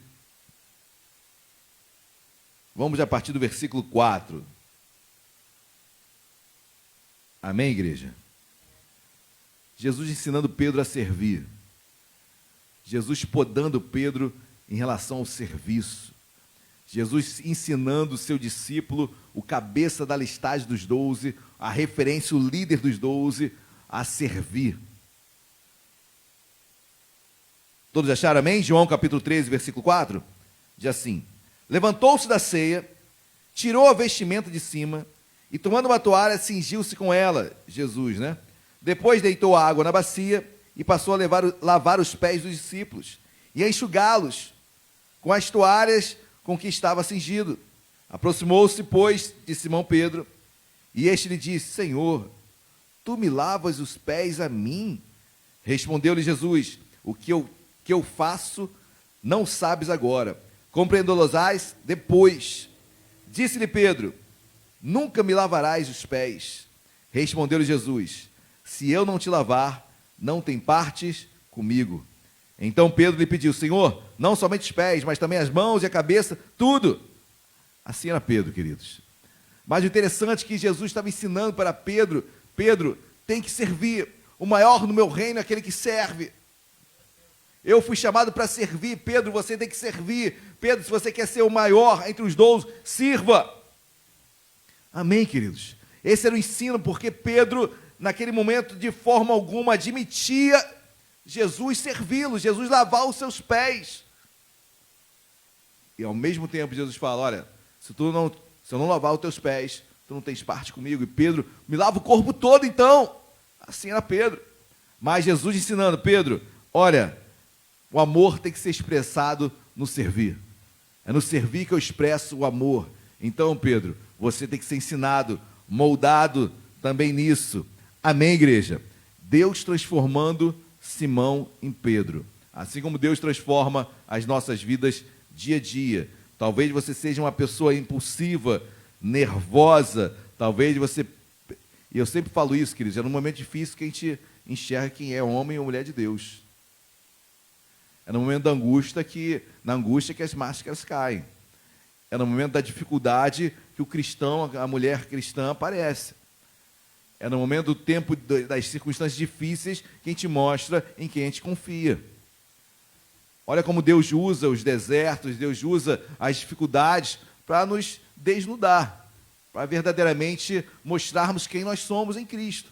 Vamos a partir do versículo 4. Amém, igreja? Jesus ensinando Pedro a servir. Jesus podando Pedro em relação ao serviço. Jesus ensinando o seu discípulo, o cabeça da listagem dos 12, a referência, o líder dos 12, a servir. Todos acharam amém? João capítulo 13, versículo 4, diz assim: levantou-se da ceia, tirou a vestimenta de cima, e tomando uma toalha, cingiu-se com ela, Jesus, né? Depois deitou a água na bacia, e passou a lavar os pés dos discípulos, e a enxugá-los com as toalhas com que estava cingido. Aproximou-se, pois, de Simão Pedro, e este lhe disse: Senhor, tu me lavas os pés a mim? Respondeu-lhe Jesus: o que eu faço, não sabes agora, compreendê-lo-ás depois. Disse-lhe Pedro: nunca me lavarás os pés. Respondeu-lhe Jesus: se eu não te lavar, não tem partes comigo. Então Pedro lhe pediu: Senhor, não somente os pés, mas também as mãos e a cabeça, tudo. Assim era Pedro, queridos. Mas o interessante é que Jesus estava ensinando para Pedro: Pedro, tem que servir. O maior no meu reino é aquele que serve. Eu fui chamado para servir. Pedro, você tem que servir. Pedro, se você quer ser o maior entre os 12, sirva. Amém, queridos? Esse era o ensino, porque Pedro, naquele momento, de forma alguma, admitia Jesus servi-lo, Jesus lavar os seus pés. E ao mesmo tempo Jesus fala: olha, se eu não lavar os teus pés, tu não tens parte comigo. E Pedro, me lava o corpo todo então. Assim era Pedro. Mas Jesus ensinando, Pedro, olha, o amor tem que ser expressado no servir. É no servir que eu expresso o amor. Então, Pedro, você tem que ser ensinado, moldado também nisso. Amém, igreja? Deus transformando Simão em Pedro. Assim como Deus transforma as nossas vidas dia a dia. Talvez você seja uma pessoa impulsiva, nervosa. Talvez você... E eu sempre falo isso, queridos, é num momento difícil que a gente enxerga quem é homem ou mulher de Deus. É no momento da angústia na angústia que as máscaras caem. É no momento da dificuldade que o cristão, a mulher cristã aparece. É no momento do tempo, das circunstâncias difíceis que a gente mostra em quem a gente confia. Olha como Deus usa os desertos, Deus usa as dificuldades para nos desnudar, para verdadeiramente mostrarmos quem nós somos em Cristo.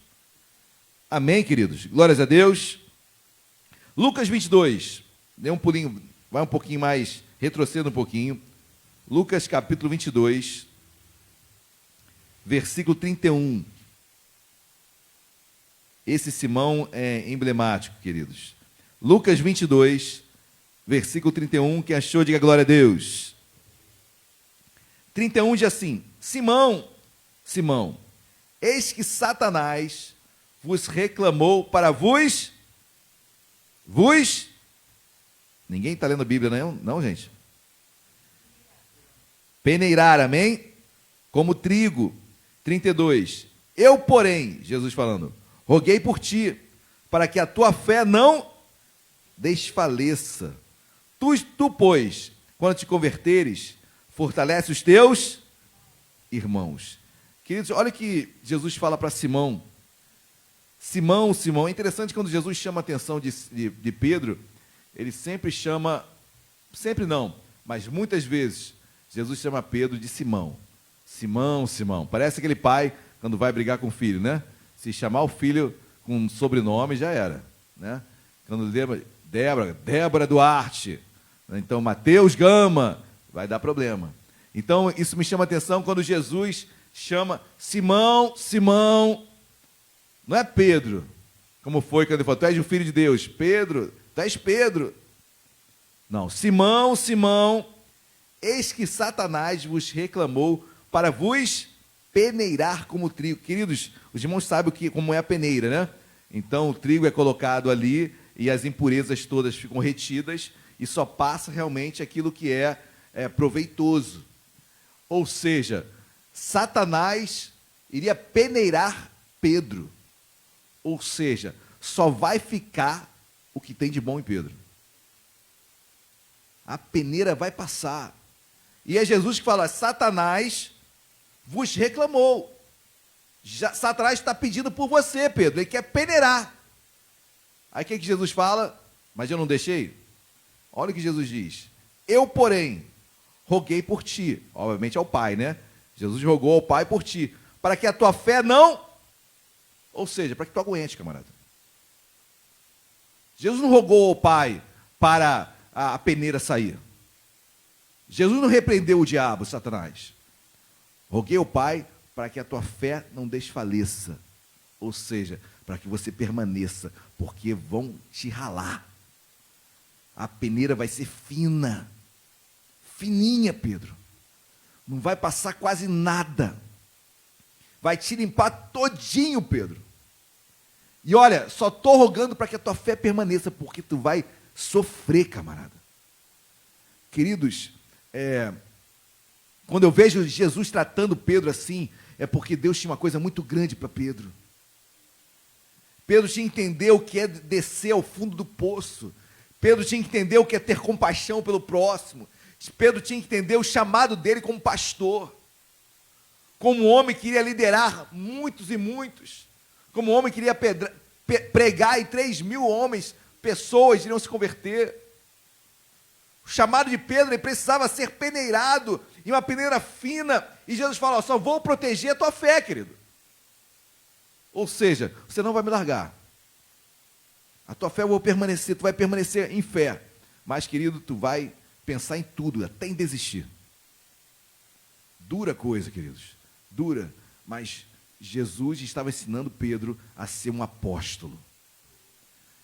Amém, queridos? Glórias a Deus. Lucas 22, dê um pulinho, vai um pouquinho mais, retroceda um pouquinho. Lucas capítulo 22, versículo 31. Esse Simão é emblemático, queridos. Lucas 22, versículo 31, quem achou, diga glória a Deus. 31 diz assim: Simão, Simão, eis que Satanás vos reclamou para vos... Ninguém está lendo a Bíblia, não, gente? Peneirar, amém? Como trigo. 32. Eu, porém, Jesus falando, roguei por ti, para que a tua fé não desfaleça. Tu, pois, quando te converteres, fortalece os teus irmãos. Queridos, olha o que Jesus fala para Simão. Simão, é interessante quando Jesus chama a atenção de Pedro, ele sempre chama, sempre não, mas muitas vezes, Jesus chama Pedro de Simão. Simão. Parece aquele pai quando vai brigar com o filho, né? Se chamar o filho com um sobrenome, já era, né? Quando lembra, Débora Duarte, então Mateus Gama, vai dar problema. Então, isso me chama a atenção quando Jesus chama Simão, não é Pedro, como foi quando ele falou, tu és o filho de Deus, Pedro, tu és Pedro. Não, Simão, eis que Satanás vos reclamou para vos peneirar como trigo. Queridos, os irmãos sabem como é a peneira, né? Então, o trigo é colocado ali e as impurezas todas ficam retidas e só passa realmente aquilo que é proveitoso. Ou seja, Satanás iria peneirar Pedro. Ou seja, só vai ficar o que tem de bom em Pedro. A peneira vai passar. E é Jesus que fala, Satanás vos reclamou. Satanás está pedindo por você, Pedro. Ele quer peneirar. Aí o que Jesus fala? Mas eu não deixei? Olha o que Jesus diz. Eu, porém, roguei por ti. Obviamente ao Pai, né? Jesus rogou ao Pai por ti. Para que a tua fé não... Ou seja, para que tu aguente, camarada. Jesus não rogou ao Pai para a peneira sair. Jesus não repreendeu o diabo, Satanás. Roguei ao Pai para que a tua fé não desfaleça. Ou seja, para que você permaneça, porque vão te ralar. A peneira vai ser fina. Fininha, Pedro. Não vai passar quase nada. Vai te limpar todinho, Pedro. E olha, só estou rogando para que a tua fé permaneça, porque tu vai sofrer, camarada. Queridos, quando eu vejo Jesus tratando Pedro assim, é porque Deus tinha uma coisa muito grande para Pedro. Pedro tinha que entender o que é descer ao fundo do poço. Pedro tinha que entender o que é ter compaixão pelo próximo. Pedro tinha que entender o chamado dele como pastor. Como homem que iria liderar muitos e muitos. Como homem que iria pregar e 3.000 homens, pessoas iriam se converter. O chamado de Pedro, ele precisava ser peneirado em uma peneira fina. E Jesus fala, só vou proteger a tua fé, querido. Ou seja, você não vai me largar. A tua fé eu vou permanecer, tu vai permanecer em fé. Mas, querido, tu vai pensar em tudo, até em desistir. Dura coisa, queridos. Dura. mas Jesus estava ensinando Pedro a ser um apóstolo.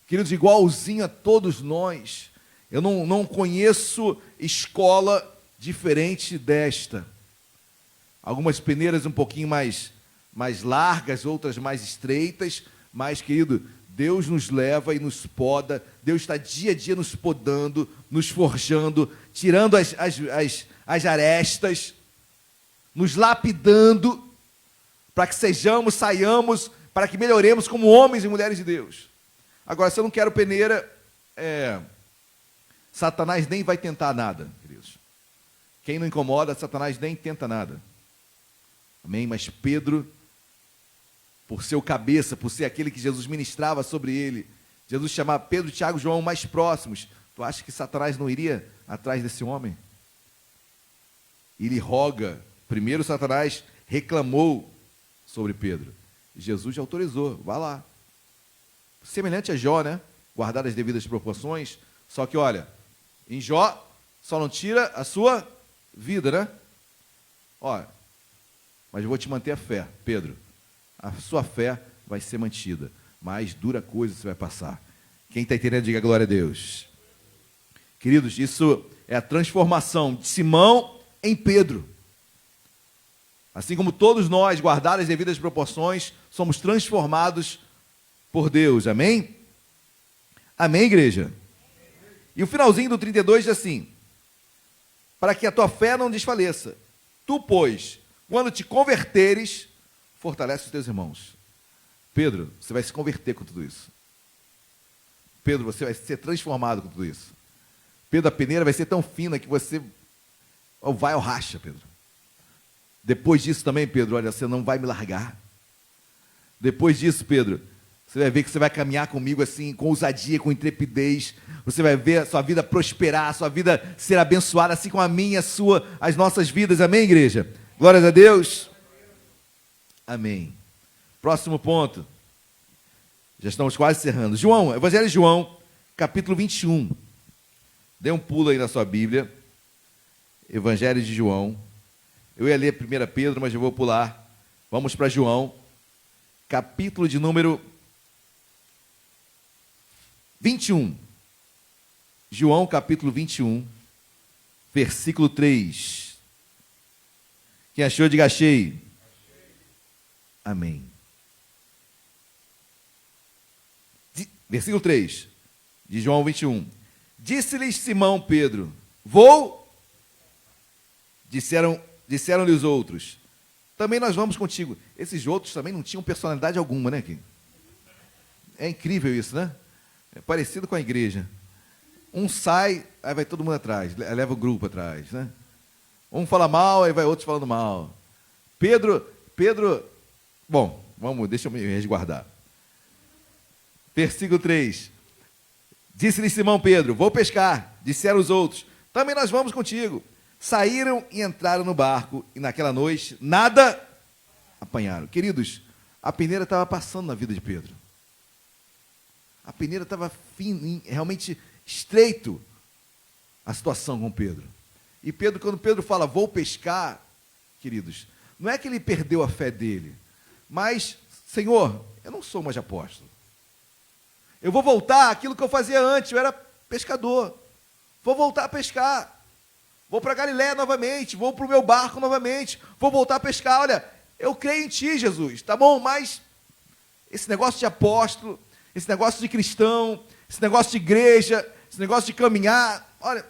Queridos, igualzinho a todos nós, eu não conheço escola diferente desta. Algumas peneiras um pouquinho mais largas, outras mais estreitas, mas, querido, Deus nos leva e nos poda, Deus está dia a dia nos podando, nos forjando, tirando as arestas, nos lapidando, para que saiamos, para que melhoremos como homens e mulheres de Deus. Agora, se eu não quero peneira, Satanás nem vai tentar nada, queridos. Quem não incomoda, Satanás nem tenta nada. Amém? Mas Pedro, por ser o cabeça, por ser aquele que Jesus ministrava sobre ele, Jesus chamava Pedro, Tiago e João mais próximos. Tu acha que Satanás não iria atrás desse homem? Ele roga. Primeiro Satanás reclamou sobre Pedro. Jesus autorizou, vá lá. Semelhante a Jó, né? Guardar as devidas proporções. Só que, olha, em Jó, só não tira a sua vida, né? Olha, mas eu vou te manter a fé, Pedro. A sua fé vai ser mantida, mas dura coisa você vai passar. Quem está entendendo, diga glória a Deus. Queridos, isso é a transformação de Simão em Pedro. Assim como todos nós, guardadas as devidas proporções, somos transformados por Deus. Amém? Amém, igreja? E o finalzinho do 32 diz assim: para que a tua fé não desfaleça. Tu, pois, quando te converteres, fortalece os teus irmãos. Pedro, você vai se converter com tudo isso. Pedro, você vai ser transformado com tudo isso. Pedro, a peneira vai ser tão fina que você vai ao racha, Pedro. Depois disso também, Pedro, olha, você não vai me largar. Depois disso, Pedro, você vai ver que você vai caminhar comigo assim, com ousadia, com intrepidez. Você vai ver a sua vida prosperar, a sua vida ser abençoada, assim como a minha, a sua, as nossas vidas. Amém, igreja? Glórias a Deus. Amém. Próximo ponto. Já estamos quase encerrando. João, Evangelho de João, capítulo 21. Dê um pulo aí na sua Bíblia. Evangelho de João. Eu ia ler 1 Pedro, mas eu vou pular. Vamos para João, capítulo de número 21. João, capítulo 21, versículo 3. Quem achou, diga achei. Amém. Versículo 3, de João 21. Disse-lhes Simão Pedro: vou. Disseram-lhe os outros: também nós vamos contigo. Esses outros também não tinham personalidade alguma, né? É incrível isso, né? É parecido com a igreja. Um sai, aí vai todo mundo atrás, leva o grupo atrás, né? Um fala mal, aí vai outros falando mal. Pedro, bom, deixa eu me resguardar. Versículo 3. Disse-lhe Simão Pedro: vou pescar. Disseram os outros: também nós vamos contigo. Saíram e entraram no barco, e naquela noite nada apanharam. Queridos, a peneira estava passando na vida de Pedro. A peneira estava realmente estreito a situação com Pedro. E Pedro, quando Pedro fala, vou pescar, queridos, não é que ele perdeu a fé dele, mas, Senhor, eu não sou mais apóstolo. Eu vou voltar àquilo que eu fazia antes, eu era pescador. Vou voltar a pescar. Vou para Galiléia novamente, vou para o meu barco novamente, vou voltar a pescar. Olha, eu creio em Ti, Jesus, tá bom? Mas esse negócio de apóstolo, esse negócio de cristão, esse negócio de igreja, esse negócio de caminhar, olha,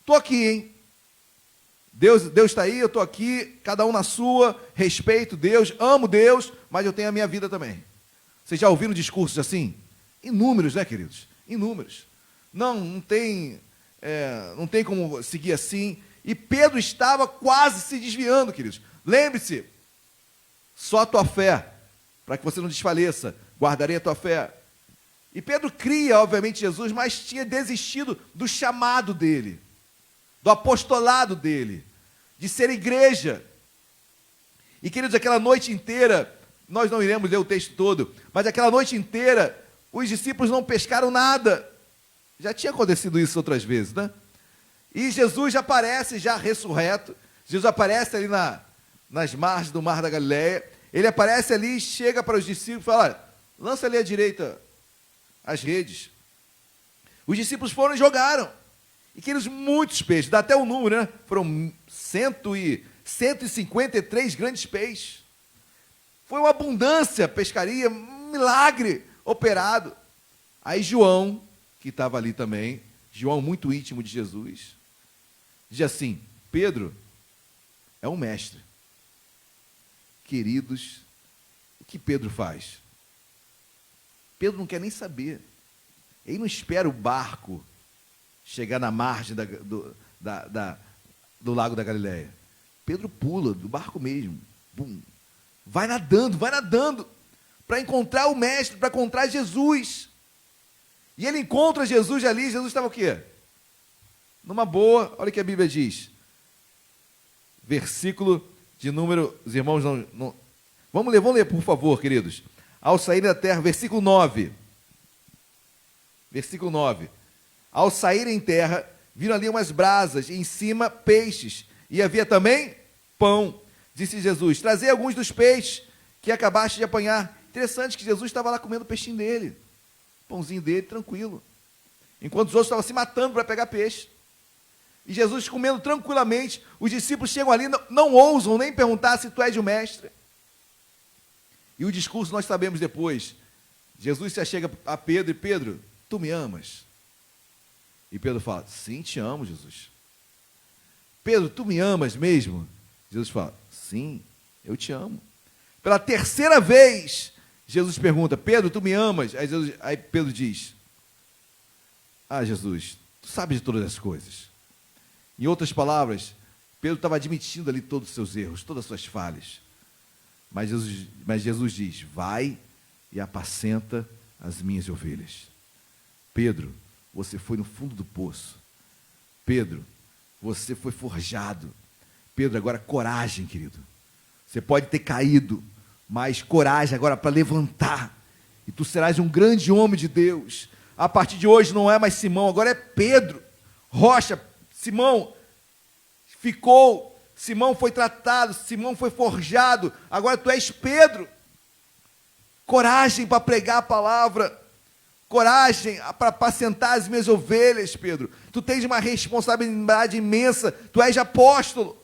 estou aqui, hein? Deus está aí, eu estou aqui, cada um na sua, respeito Deus, amo Deus, mas eu tenho a minha vida também. Vocês já ouviram discursos assim? Inúmeros, né, queridos? Inúmeros. Não tem como seguir assim. E Pedro estava quase se desviando, queridos. Lembre-se, só a tua fé, para que você não desfaleça, guardarei a tua fé. E Pedro cria, obviamente, Jesus, mas tinha desistido do chamado dele, do apostolado dele, de ser igreja. E, queridos, aquela noite inteira, nós não iremos ler o texto todo, mas aquela noite inteira, os discípulos não pescaram nada. Já tinha acontecido isso outras vezes, né? E Jesus já aparece, já ressurreto. Jesus aparece ali nas margens do mar da Galileia. Ele aparece ali, chega para os discípulos e fala: olha, lança ali à direita as redes. Os discípulos foram e jogaram. E aqueles muitos peixes, dá até o número, né? Foram 153 grandes peixes. Foi uma abundância, pescaria, um milagre operado. Aí João, que estava ali também, João muito íntimo de Jesus, diz assim: Pedro é um mestre. Queridos, o que Pedro faz? Pedro não quer nem saber. Ele não espera o barco chegar na margem do lago da Galileia. Pedro pula do barco mesmo. Bum. Vai nadando, para encontrar o mestre, para encontrar Jesus. E ele encontra Jesus ali. Jesus estava o quê? Numa boa. Olha o que a Bíblia diz. Versículo de número... Os irmãos não... Vamos ler, por favor, queridos. Ao sair da terra, versículo 9. Versículo 9. Ao sair em terra, viram ali umas brasas, e em cima peixes, e havia também pão. Disse Jesus: trazei alguns dos peixes que acabaste de apanhar. Interessante que Jesus estava lá comendo o peixinho dele, pãozinho dele, tranquilo, enquanto os outros estavam se matando para pegar peixe. E Jesus comendo tranquilamente. Os discípulos chegam ali, não ousam nem perguntar se tu és o mestre. E o discurso nós sabemos depois. Jesus se achega a Pedro: e Pedro, tu me amas? E Pedro fala: sim, te amo, Jesus. Pedro, tu me amas mesmo? Jesus fala: sim, eu te amo. Pela terceira vez, Jesus pergunta: Pedro, tu me amas? Aí Pedro diz: ah, Jesus, tu sabes de todas as coisas. Em outras palavras, Pedro estava admitindo ali todos os seus erros, todas as suas falhas. Mas Jesus diz: vai e apacenta as minhas ovelhas. Pedro, você foi no fundo do poço. Pedro, você foi forjado. Pedro, agora coragem, querido. Você pode ter caído, mas coragem agora para levantar. E tu serás um grande homem de Deus. A partir de hoje não é mais Simão, agora é Pedro. Rocha, Simão ficou, Simão foi tratado, Simão foi forjado. Agora tu és Pedro. Coragem para pregar a palavra. Coragem para apacentar as minhas ovelhas, Pedro. Tu tens uma responsabilidade imensa. Tu és apóstolo.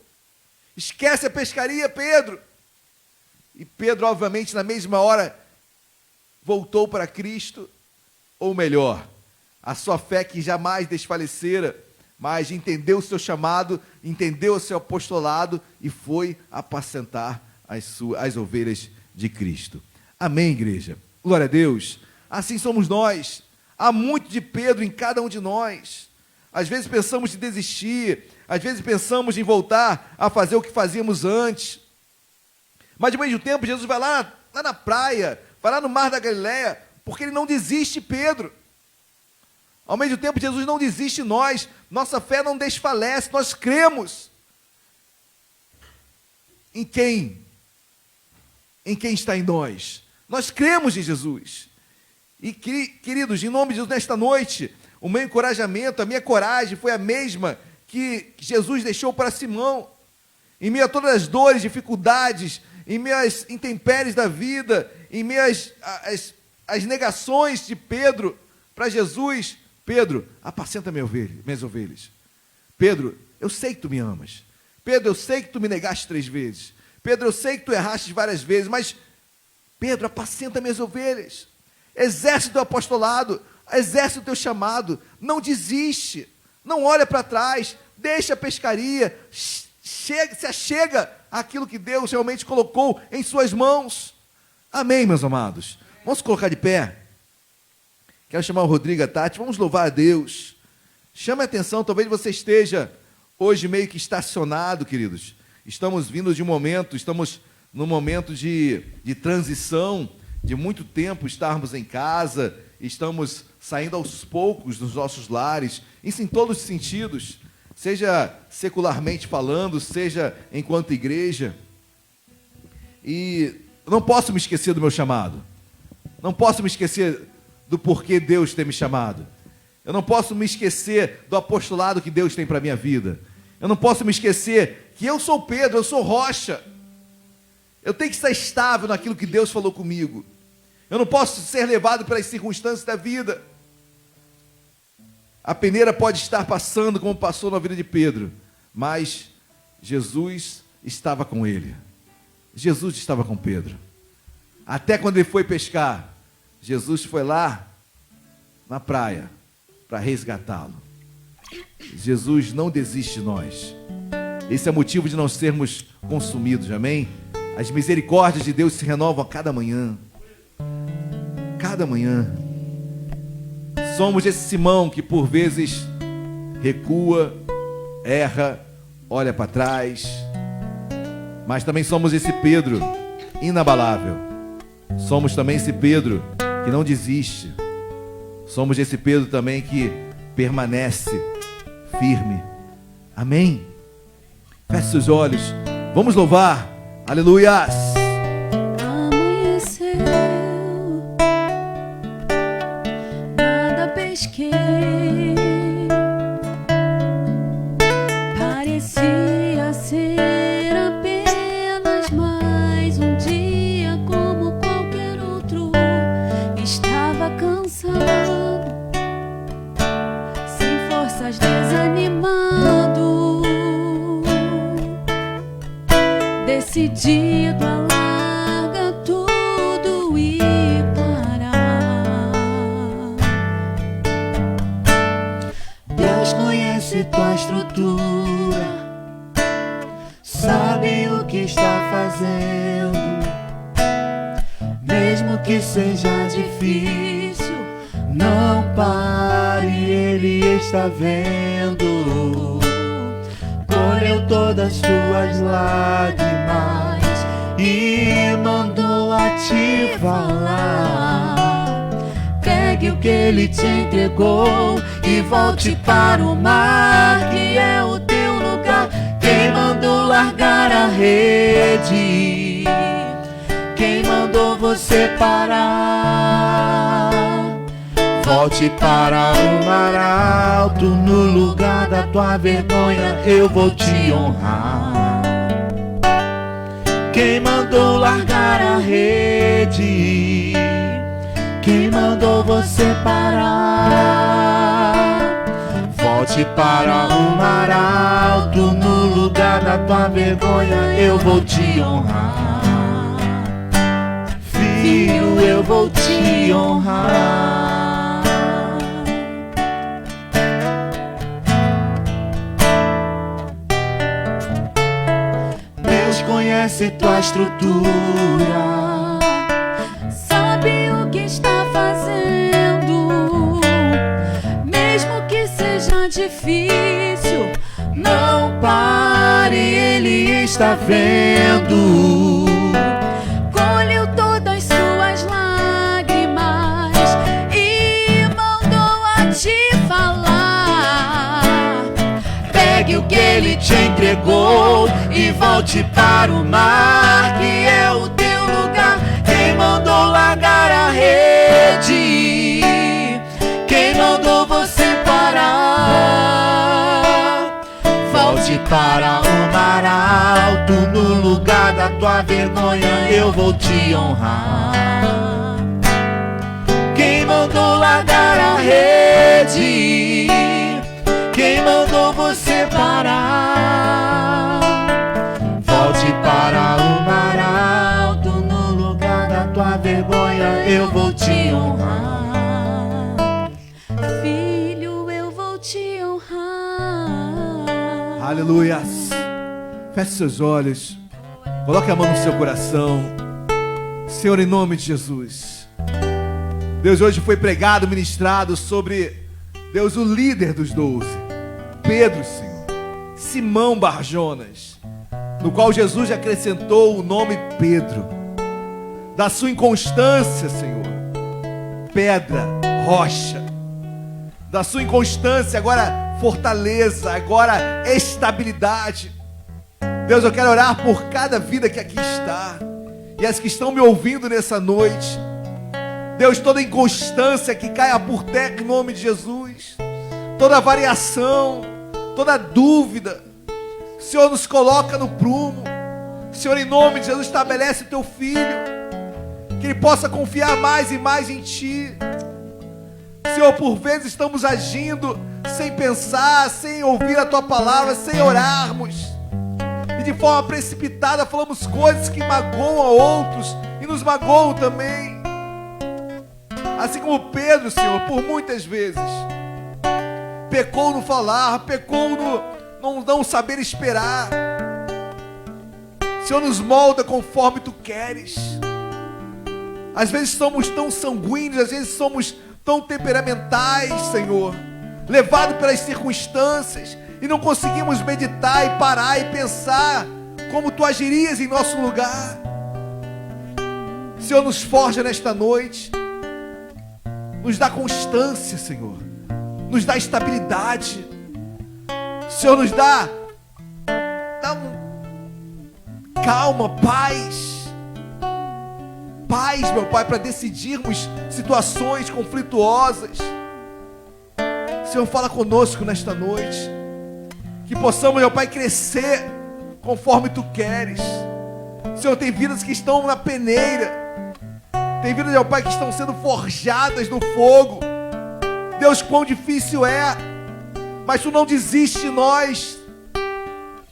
Esquece a pescaria, Pedro. E Pedro, obviamente, na mesma hora, voltou para Cristo. Ou melhor, a sua fé que jamais desfalecera, mas entendeu o seu chamado, entendeu o seu apostolado e foi apacentar as ovelhas de Cristo. Amém, igreja? Glória a Deus. Assim somos nós. Há muito de Pedro em cada um de nós. Às vezes pensamos em desistir, às vezes pensamos em voltar a fazer o que fazíamos antes. Mas, ao mesmo tempo, Jesus vai lá na praia, vai lá no mar da Galileia, porque ele não desiste, Pedro. Ao mesmo tempo, Jesus não desiste de nós. Nossa fé não desfalece, nós cremos. Em quem? Em quem está em nós? Nós cremos em Jesus. E, queridos, em nome de Jesus, nesta noite, o meu encorajamento, a minha coragem foi a mesma que Jesus deixou para Simão. Em meio a todas as dores, dificuldades, em meio às intempéries da vida, em meio às negações de Pedro para Jesus: Pedro, apacenta minhas ovelhas. Pedro, eu sei que tu me amas. Pedro, eu sei que tu me negaste 3 vezes. Pedro, eu sei que tu erraste várias vezes, mas Pedro, apacenta minhas ovelhas. Exerce o teu apostolado, exerce o teu chamado, não desiste, não olha para trás, deixa a pescaria, se achega àquilo que Deus realmente colocou em suas mãos. Amém, meus amados? Vamos colocar de pé. Quero chamar o Rodrigo e a Tati, vamos louvar a Deus. Chame a atenção, talvez você esteja hoje meio que estacionado, queridos. Estamos vindo de um momento, estamos num momento de transição, de muito tempo estarmos em casa, estamos saindo aos poucos dos nossos lares, isso em todos os sentidos, seja secularmente falando, seja enquanto igreja. E não posso me esquecer do meu chamado, não posso me esquecer do porquê Deus tem me chamado, eu não posso me esquecer do apostolado que Deus tem para a minha vida, eu não posso me esquecer que eu sou Pedro, eu sou Rocha, Eu tenho que estar estável naquilo que Deus falou comigo. Eu não posso ser levado pelas circunstâncias da vida. A peneira pode estar passando como passou na vida de Pedro, mas Jesus estava com ele. Jesus estava com Pedro. Até quando ele foi pescar, Jesus foi lá na praia para resgatá-lo. Jesus não desiste de nós. Esse é motivo de não sermos consumidos, amém? As misericórdias de Deus se renovam a cada manhã. Cada manhã. Somos esse Simão que por vezes recua, erra, olha para trás. Mas também somos esse Pedro inabalável. Somos também esse Pedro que não desiste. Somos esse Pedro também que permanece firme. Amém? Feche seus olhos. Vamos louvar. Aleluias. Amanheceu, nada pesquei. Parecia ser apenas mais um dia como qualquer outro. Estava cansado, sem forças, desanimado, decidido a largar tudo e parar. Deus conhece tua estrutura, sabe o que está fazendo. Mesmo que seja difícil, não pare, Ele está vendo. Colheu todas suas lágrimas e mandou a te falar. Pegue o que Ele te entregou e volte para o mar, que é o teu lugar. Quem mandou largar a rede? Quem mandou você parar? Volte para o mar alto, no lugar da tua vergonha eu vou te honrar. Quem mandou largar a rede? Quem mandou você parar? Volte para o mar alto, no lugar da tua vergonha eu vou te honrar. Filho, eu vou te honrar. Deus conhece tua estrutura, Sabe o que está fazendo, mesmo que seja difícil. não pare, Ele está vendo. Colheu todas suas lágrimas e mandou a te falar. Pegue o que Ele te entregou e volte para o mar, que é o teu lugar. Quem mandou largar a rede? Quem mandou você parar? Volte para o mar alto, no lugar da tua vergonha eu vou te honrar. Quem mandou largar a rede? Quem mandou você parar? Volte para o mar alto, no lugar da tua vergonha eu vou te honrar. Filho, eu vou te honrar. Aleluias. Feche seus olhos. Coloque a mão no seu coração. Senhor, em nome de Jesus. Deus, hoje foi pregado, ministrado sobre, Deus, o líder dos 12. Pedro, Senhor. Simão Barjonas, no qual Jesus acrescentou o nome Pedro. Da sua inconstância, Senhor, pedra, rocha. Da sua inconstância, agora fortaleza, agora estabilidade. Deus, eu quero orar por cada vida que aqui está e as que estão me ouvindo nessa noite. Deus, toda inconstância que caia por terra em nome de Jesus, toda variação, toda dúvida, Senhor, nos coloca no prumo. Senhor, em nome de Jesus, estabelece o teu filho, que ele possa confiar mais e mais em Ti. Senhor, por vezes estamos agindo sem pensar, sem ouvir a Tua palavra, sem orarmos, e de forma precipitada falamos coisas que magoam a outros e nos magoam também. Assim como Pedro, Senhor, por muitas vezes pecou no falar, pecou no não saber esperar. Senhor, nos molda conforme Tu queres. Às vezes somos tão sanguíneos, às vezes somos tão temperamentais, Senhor, levados pelas circunstâncias, e não conseguimos meditar e parar e pensar como Tu agirias em nosso lugar. Senhor, nos forja nesta noite, nos dá constância, Senhor, nos dá estabilidade. Senhor, nos dá calma, paz, meu Pai, para decidirmos situações conflituosas. Senhor, fala conosco nesta noite, que possamos, meu Pai, crescer conforme Tu queres. Senhor, tem vidas que estão na peneira, tem vidas, meu Pai, que estão sendo forjadas no fogo. Deus, quão difícil é, mas Tu não desiste de nós.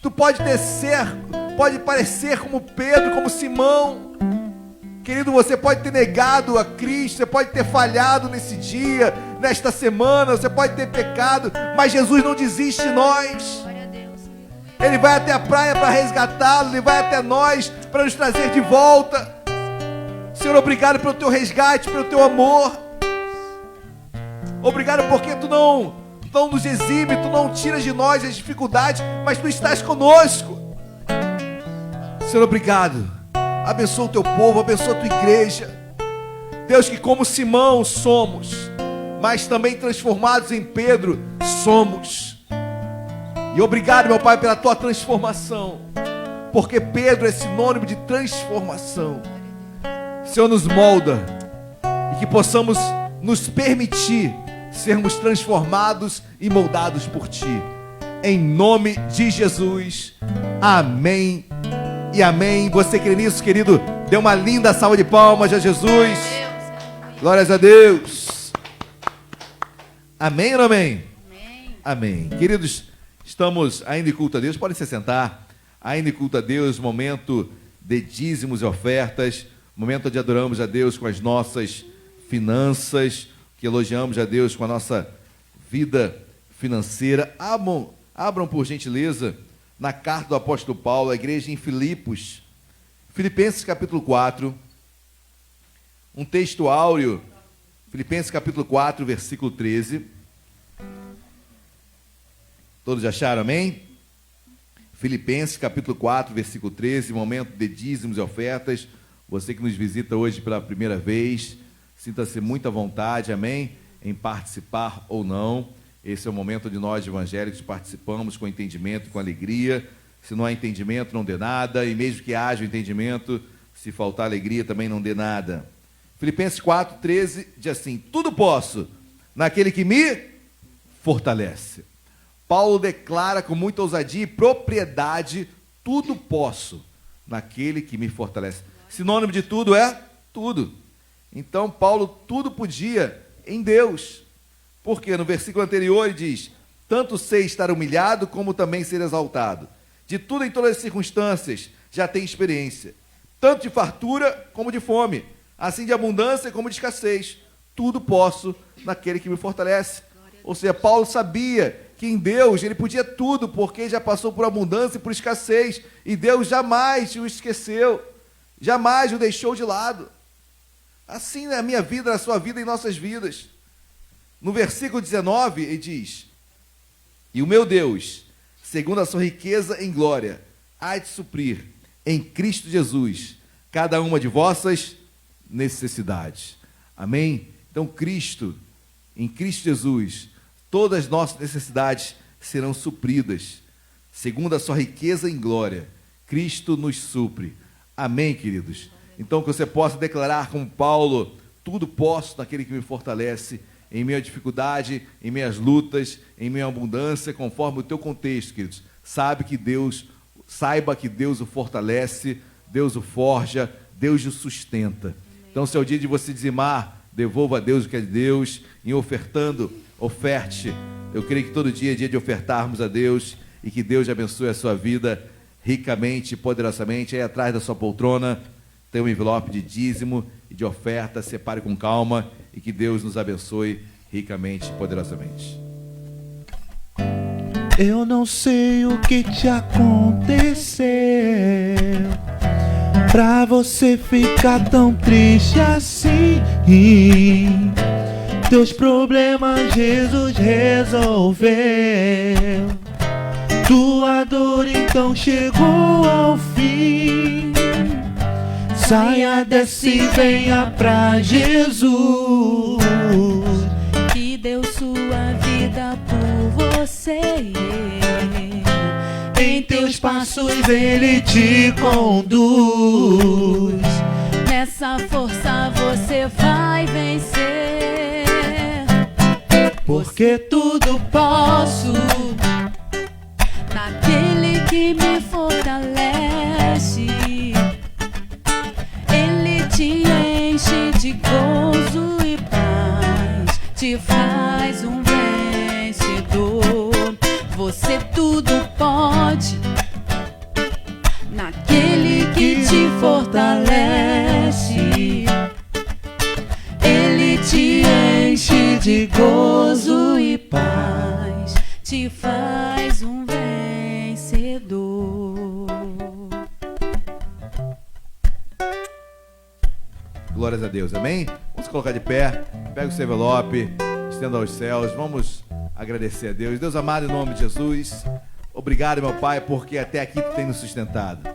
Tu pode parecer como Pedro, como Simão. Querido, você pode ter negado a Cristo, você pode ter falhado nesse dia, nesta semana, você pode ter pecado, mas Jesus não desiste de nós. Ele vai até a praia para resgatá-lo, Ele vai até nós para nos trazer de volta. Senhor, obrigado pelo Teu resgate, pelo Teu amor. Obrigado porque Tu não nos exime, Tu não tiras de nós as dificuldades, mas Tu estás conosco. Senhor, obrigado. Abençoa o Teu povo, abençoa a Tua igreja. Deus, que como Simão somos, mas também transformados em Pedro somos. E obrigado, meu Pai, pela Tua transformação, porque Pedro é sinônimo de transformação. Senhor, nos molda, e que possamos nos permitir sermos transformados e moldados por Ti. Em nome de Jesus. Amém e amém. Você crê nisso, querido? Dê uma linda salva de palmas a Jesus. Glórias a Deus. Amém ou não amém? Amém. Amém. Queridos, estamos ainda em culto a Deus. Podem se sentar. Ainda em culto a Deus, momento de dízimos e ofertas, momento onde adoramos a Deus com as nossas finanças, que elogiamos a Deus com a nossa vida financeira. Abram por gentileza na carta do apóstolo Paulo à igreja em Filipos, Filipenses capítulo 4, um texto áureo, Filipenses capítulo 4, versículo 13. Todos acharam, amém? Filipenses capítulo 4, versículo 13, momento de dízimos e ofertas. Você que nos visita hoje pela primeira vez, sinta-se muito à vontade, amém? Em participar ou não. Esse é o momento onde nós, evangélicos, participamos com entendimento e com alegria. Se não há entendimento, não dê nada. E mesmo que haja entendimento, se faltar alegria, também não dê nada. Filipenses 4, 13 diz assim: tudo posso naquele que me fortalece. Paulo declara com muita ousadia e propriedade: tudo posso naquele que me fortalece. Sinônimo de tudo é tudo. Então, Paulo tudo podia em Deus. Porque no versículo anterior ele diz: tanto sei estar humilhado, como também ser exaltado. De tudo em todas as circunstâncias já tem experiência. Tanto de fartura como de fome. Assim de abundância como de escassez. Tudo posso naquele que me fortalece. Ou seja, Paulo sabia que em Deus ele podia tudo, porque já passou por abundância e por escassez. E Deus jamais o esqueceu. Jamais o deixou de lado. Assim na minha vida, na sua vida, em nossas vidas. No versículo 19, ele diz: e o meu Deus, segundo a sua riqueza em glória, há de suprir em Cristo Jesus cada uma de vossas necessidades. Amém? Então Cristo, em Cristo Jesus, todas as nossas necessidades serão supridas. Segundo a sua riqueza em glória, Cristo nos supre. Amém, queridos? Então que você possa declarar como Paulo: tudo posso naquele que me fortalece. Em meio à dificuldade, em meio às lutas, em meio à abundância, conforme o teu contexto, queridos. Sabe que Deus saiba que Deus o fortalece, Deus o forja, Deus o sustenta. Então, se é o dia de você dizimar, devolva a Deus o que é de Deus. Em ofertando, oferte. Eu creio que todo dia é dia de ofertarmos a Deus e que Deus abençoe a sua vida ricamente e poderosamente. Aí atrás da sua poltrona tem um envelope de dízimo e de oferta. Separe com calma e que Deus nos abençoe ricamente e poderosamente. Eu não sei o que te aconteceu pra você ficar tão triste assim. Teus problemas Jesus resolveu. Tua dor então chegou ao fim. Saia dessa e venha pra Jesus, Que deu sua vida por você. em teus passos Ele te conduz. Nessa força você vai vencer. Porque tudo posso Naquele que me fortalece. Ele te enche de gozo e paz, te faz um vencedor. Você tudo pode naquele que te fortalece. Ele te enche de gozo e paz, te faz um vencedor. Glórias a Deus, amém? Vamos se colocar de pé, pega o seu envelope, estenda aos céus, vamos agradecer a Deus. Deus amado, em nome de Jesus, obrigado, meu Pai, porque até aqui Tu tem nos sustentado.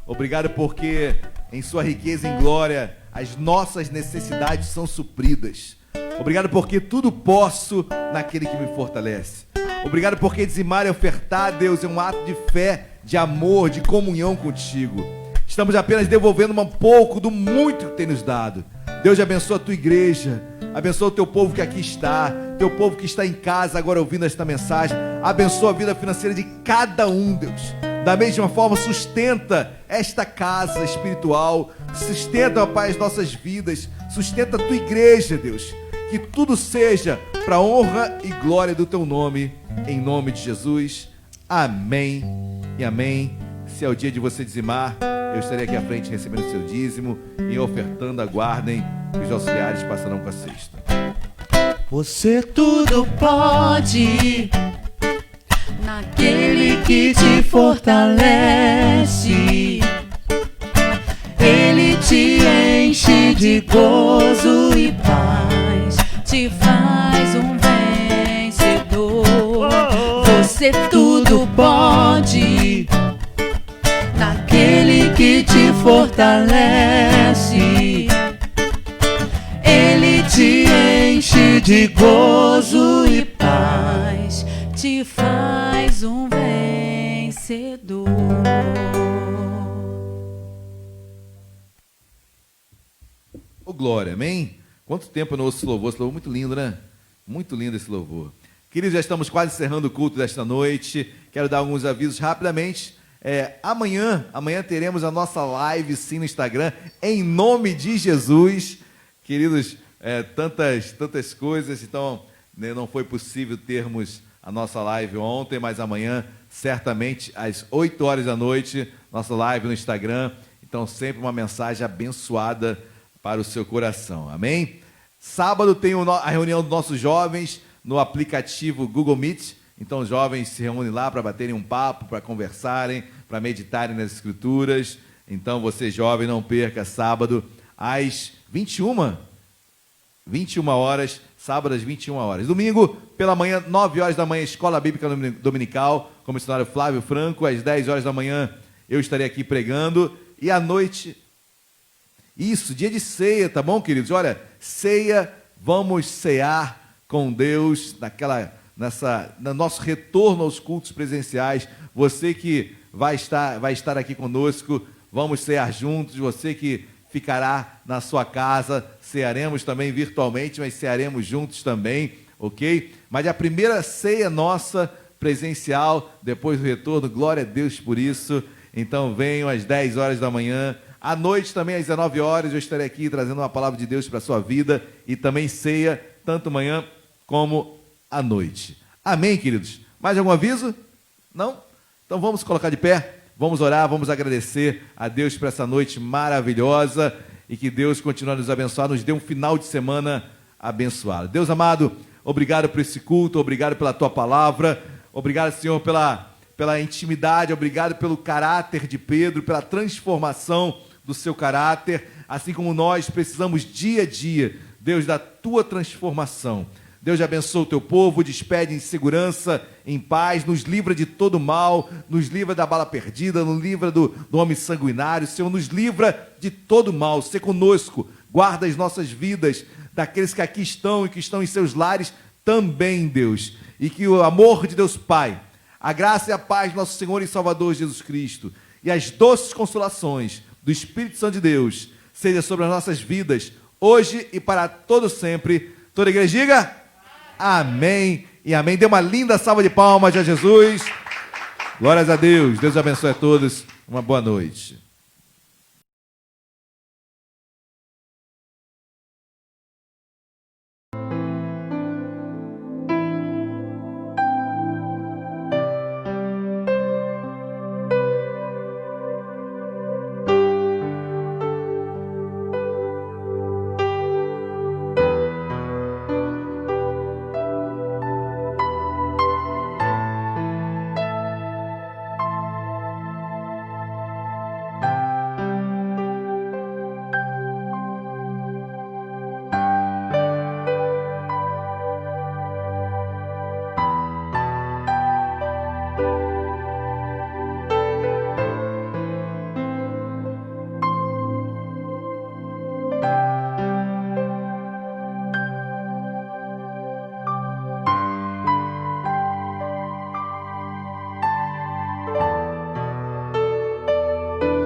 Obrigado porque em Sua riqueza e em glória as nossas necessidades são supridas. Obrigado porque tudo posso naquele que me fortalece. Obrigado porque dizimar e ofertar, Deus, é um ato de fé, de amor, de comunhão contigo. Estamos apenas devolvendo um pouco do muito que tem nos dado. Deus abençoa a tua igreja, abençoa o teu povo que aqui está, teu povo que está em casa agora ouvindo esta mensagem. Abençoa a vida financeira de cada um, Deus. Da mesma forma, sustenta esta casa espiritual, sustenta, ó Pai, as nossas vidas, sustenta a tua igreja, Deus. Que tudo seja para a honra e glória do teu nome, em nome de Jesus. Amém e amém. Se é o dia de você dizimar, eu estarei aqui à frente recebendo o seu dízimo e ofertando. Aguardem que os auxiliares passarão com a cesta. Você tudo Pode naquele que te fortalece. Ele te enche de gozo e paz, te faz um vencedor. Você tudo pode naquele que te fortalece. Ele te enche de gozo e paz, te faz um vencedor. Ô glória, amém? Quanto tempo eu não ouço esse louvor? Esse louvor muito lindo, né? Muito lindo esse louvor. Queridos, já estamos quase encerrando o culto desta noite. Quero dar alguns avisos rapidamente. Amanhã teremos a nossa live sim no Instagram, em nome de Jesus. Queridos, tantas coisas, então não foi possível termos a nossa live ontem, mas amanhã, certamente, às 8 horas da noite, nossa live no Instagram. Então, sempre uma mensagem abençoada para o seu coração, amém? Sábado tem a reunião dos nossos jovens no aplicativo Google Meet. Então, os jovens se reúnem lá para baterem um papo, para conversarem, para meditarem nas Escrituras. Então, você jovem, não perca sábado às 21 horas, sábado às 21 horas. Domingo, pela manhã, 9 horas da manhã, Escola Bíblica Dominical, com o missionário Flávio Franco. Às 10 horas da manhã, eu estarei aqui pregando. E à noite, dia de ceia, tá bom, queridos? Olha, ceia, vamos cear com Deus no nosso retorno aos cultos presenciais. Você que vai estar aqui conosco, vamos cear juntos. Você que ficará na sua casa, cearemos também virtualmente, mas cearemos juntos também, ok? Mas a primeira ceia nossa presencial, depois do retorno, glória a Deus por isso. Então venham às 10 horas da manhã. À noite também, às 19 horas, eu estarei aqui trazendo uma palavra de Deus para a sua vida. E também ceia, tanto manhã como à noite. Amém, queridos? Mais algum aviso? Não? Então vamos colocar de pé, vamos orar, vamos agradecer a Deus por essa noite maravilhosa e que Deus continue a nos abençoar, nos dê um final de semana abençoado. Deus amado, obrigado por esse culto, obrigado pela tua palavra, obrigado, Senhor, pela intimidade, obrigado pelo caráter de Pedro, pela transformação do seu caráter, assim como nós precisamos dia a dia, Deus, da tua transformação. Deus abençoa o teu povo, despede em segurança, em paz, nos livra de todo mal, nos livra da bala perdida, nos livra do homem sanguinário, Senhor, nos livra de todo mal, se conosco, guarda as nossas vidas, daqueles que aqui estão e que estão em seus lares também, Deus, e que o amor de Deus Pai, a graça e a paz do nosso Senhor e Salvador Jesus Cristo, e as doces consolações do Espírito Santo de Deus, seja sobre as nossas vidas, hoje e para todo sempre. Toda a igreja diga... Amém e amém. Dê uma linda salva de palmas a Jesus. Glórias a Deus. Deus abençoe a todos. Uma boa noite.